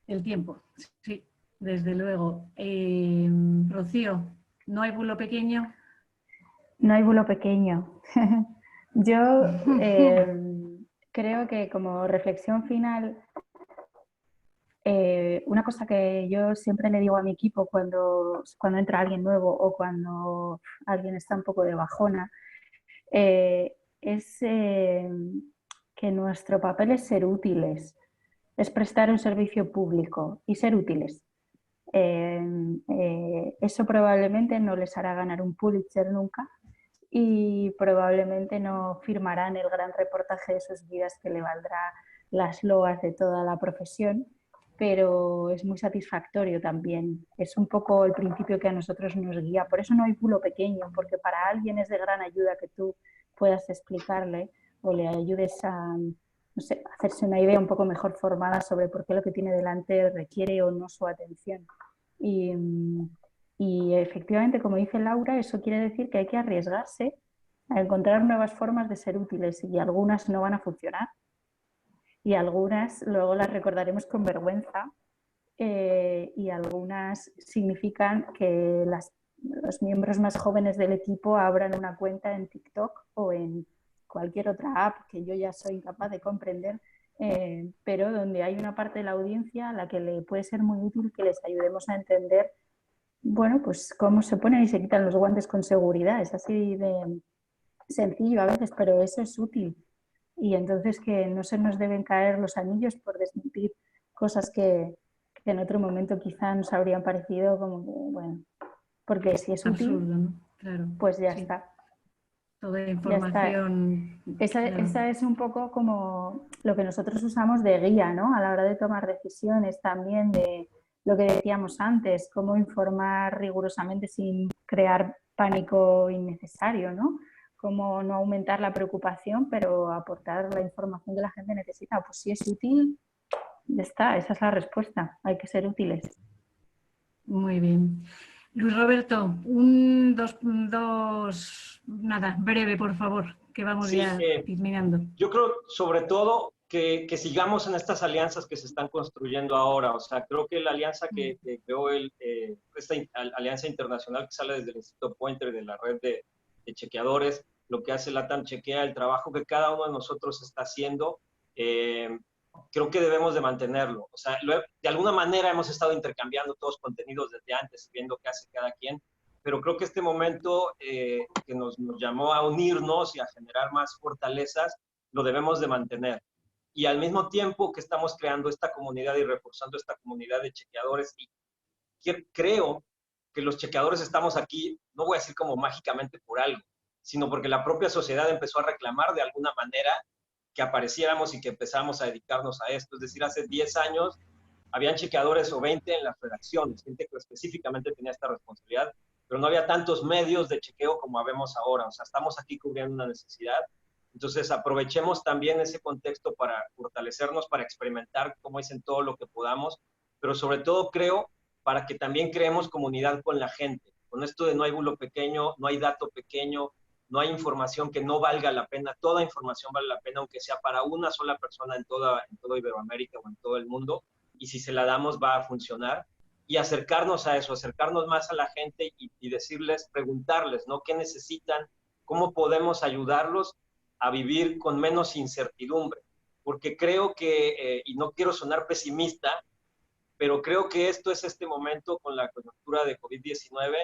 El tiempo, sí, desde luego. Rocío, ¿no hay bulo pequeño? No hay bulo pequeño. Yo creo que como reflexión final, una cosa que yo siempre le digo a mi equipo cuando entra alguien nuevo o cuando alguien está un poco de bajona, es que nuestro papel es ser útiles, es prestar un servicio público y ser útiles. Eso probablemente no les hará ganar un Pulitzer nunca y probablemente no firmarán el gran reportaje de sus vidas que le valdrá las loas de toda la profesión, pero es muy satisfactorio también. Es un poco el principio que a nosotros nos guía. Por eso no hay bulo pequeño, porque para alguien es de gran ayuda que tú puedas explicarle o le ayudes a, no sé, hacerse una idea un poco mejor formada sobre por qué lo que tiene delante requiere o no su atención. Y efectivamente, como dice Laura, eso quiere decir que hay que arriesgarse a encontrar nuevas formas de ser útiles y algunas no van a funcionar y algunas luego las recordaremos con vergüenza y algunas significan que los miembros más jóvenes del equipo abran una cuenta en TikTok o en cualquier otra app que yo ya soy incapaz de comprender, pero donde hay una parte de la audiencia a la que le puede ser muy útil que les ayudemos a entender, bueno, pues cómo se ponen y se quitan los guantes con seguridad. Es así de sencillo a veces, pero eso es útil. Y entonces que no se nos deben caer los anillos por desmentir cosas que en otro momento quizá nos habrían parecido como que, bueno, porque si es absurdo, útil, ¿no? Claro, pues ya sí. está. Toda información. Esa es un poco como lo que nosotros usamos de guía, ¿no? A la hora de tomar decisiones también, de lo que decíamos antes, cómo informar rigurosamente sin crear pánico innecesario, ¿no? Cómo no aumentar la preocupación, pero aportar la información que la gente necesita. Pues si es útil, ya está, esa es la respuesta. Hay que ser útiles. Muy bien. Luis Roberto, nada, breve, por favor, que vamos Sí, ya terminando. Yo creo sobre todo que sigamos en estas alianzas que se están construyendo ahora. O sea, creo que la alianza que creó esta alianza internacional que sale desde el Instituto Pointer, de la red de chequeadores, lo que hace LATAM Chequea, el trabajo que cada uno de nosotros está haciendo, creo que debemos de mantenerlo. O sea, de alguna manera hemos estado intercambiando todos contenidos desde antes, viendo qué hace cada quien, pero creo que este momento que nos llamó a unirnos y a generar más fortalezas, lo debemos de mantener. Y al mismo tiempo que estamos creando esta comunidad y reforzando esta comunidad de chequeadores, y creo que los chequeadores estamos aquí, no voy a decir como mágicamente por algo, sino porque la propia sociedad empezó a reclamar de alguna manera que apareciéramos y que empezamos a dedicarnos a esto. Es decir, hace 10 años habían chequeadores o 20 en las redacciones, gente que específicamente tenía esta responsabilidad, pero no había tantos medios de chequeo como habemos ahora. O sea, estamos aquí cubriendo una necesidad. Entonces, aprovechemos también ese contexto para fortalecernos, para experimentar, como dicen, todo lo que podamos, pero sobre todo creo para que también creemos comunidad con la gente. Con esto de no hay bulo pequeño, no hay dato pequeño, no hay información que no valga la pena, toda información vale la pena, aunque sea para una sola persona en toda Iberoamérica o en todo el mundo, y si se la damos va a funcionar. Y acercarnos a eso, acercarnos más a la gente y decirles, preguntarles, ¿no? ¿Qué necesitan? ¿Cómo podemos ayudarlos a vivir con menos incertidumbre? Porque creo que, y no quiero sonar pesimista, pero creo que esto es este momento con la coyuntura de COVID-19,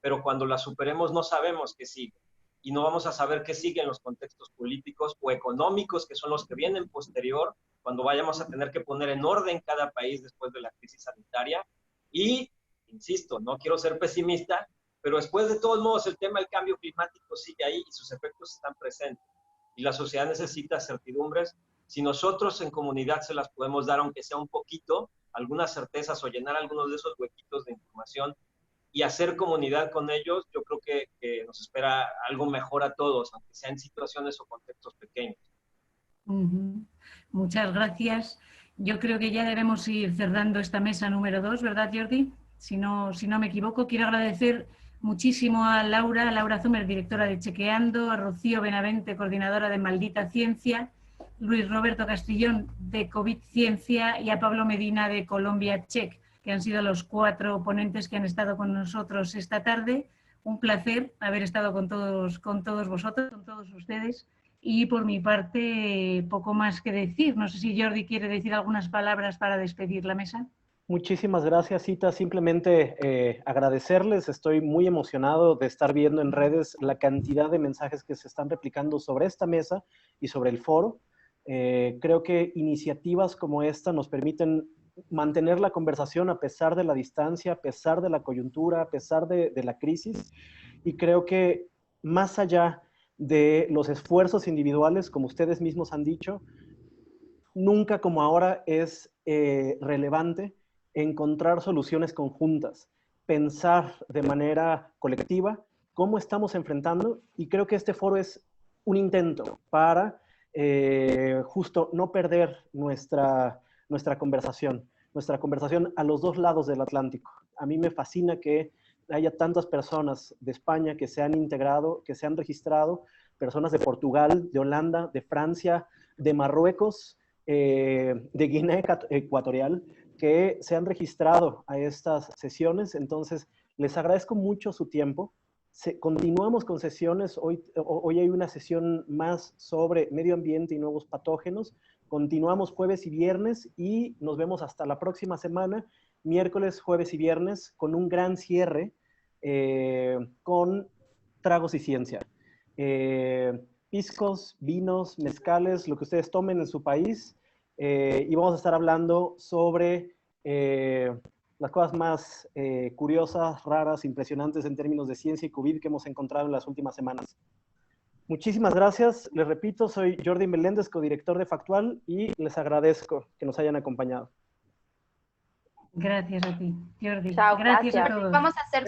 pero cuando la superemos no sabemos qué sigue. Y no vamos a saber qué sigue en los contextos políticos o económicos, que son los que vienen posterior, cuando vayamos a tener que poner en orden cada país después de la crisis sanitaria. Y, insisto, no quiero ser pesimista, pero después de todos modos el tema del cambio climático sigue ahí y sus efectos están presentes. Y la sociedad necesita certidumbres. Si nosotros en comunidad se las podemos dar, aunque sea un poquito, algunas certezas o llenar algunos de esos huequitos de información y hacer comunidad con ellos, yo creo que nos espera algo mejor a todos, aunque sean situaciones o contextos pequeños. Muchas gracias. Yo creo que ya debemos ir cerrando esta mesa número 2, ¿verdad, Jordi? Si no me equivoco, quiero agradecer muchísimo a Laura Zumer, directora de Chequeando, a Rocío Benavente, coordinadora de Maldita Ciencia, Luis Roberto Castillón, de COVID Ciencia, y a Pablo Medina, de Colombia Check, que han sido los 4 ponentes que han estado con nosotros esta tarde. Un placer haber estado con todos vosotros, con todos ustedes. Y por mi parte, poco más que decir. No sé si Jordi quiere decir algunas palabras para despedir la mesa. Muchísimas gracias, Cita. Simplemente agradecerles. Estoy muy emocionado de estar viendo en redes la cantidad de mensajes que se están replicando sobre esta mesa y sobre el foro. Creo que iniciativas como esta nos permiten mantener la conversación a pesar de la distancia, a pesar de la coyuntura, a pesar de la crisis. Y creo que más allá de los esfuerzos individuales, como ustedes mismos han dicho, nunca como ahora es relevante encontrar soluciones conjuntas, pensar de manera colectiva cómo estamos enfrentando, y creo que este foro es un intento para justo no perder nuestra conversación a los 2 lados del Atlántico. A mí me fascina que haya tantas personas de España que se han integrado, que se han registrado, personas de Portugal, de Holanda, de Francia, de Marruecos, de Guinea Ecuatorial, que se han registrado a estas sesiones. Entonces, les agradezco mucho su tiempo. Continuamos con sesiones. Hoy hay una sesión más sobre medio ambiente y nuevos patógenos. Continuamos jueves y viernes y nos vemos hasta la próxima semana, miércoles, jueves y viernes, con un gran cierre con Tragos y Ciencia. Piscos, vinos, mezcales, lo que ustedes tomen en su país. Y vamos a estar hablando sobre las cosas más curiosas, raras, impresionantes en términos de ciencia y COVID que hemos encontrado en las últimas semanas. Muchísimas gracias. Les repito, soy Jordi Meléndez, codirector de Factual, y les agradezco que nos hayan acompañado. Gracias a ti, Jordi. Chao, gracias a gracias. todos. Vamos a hacer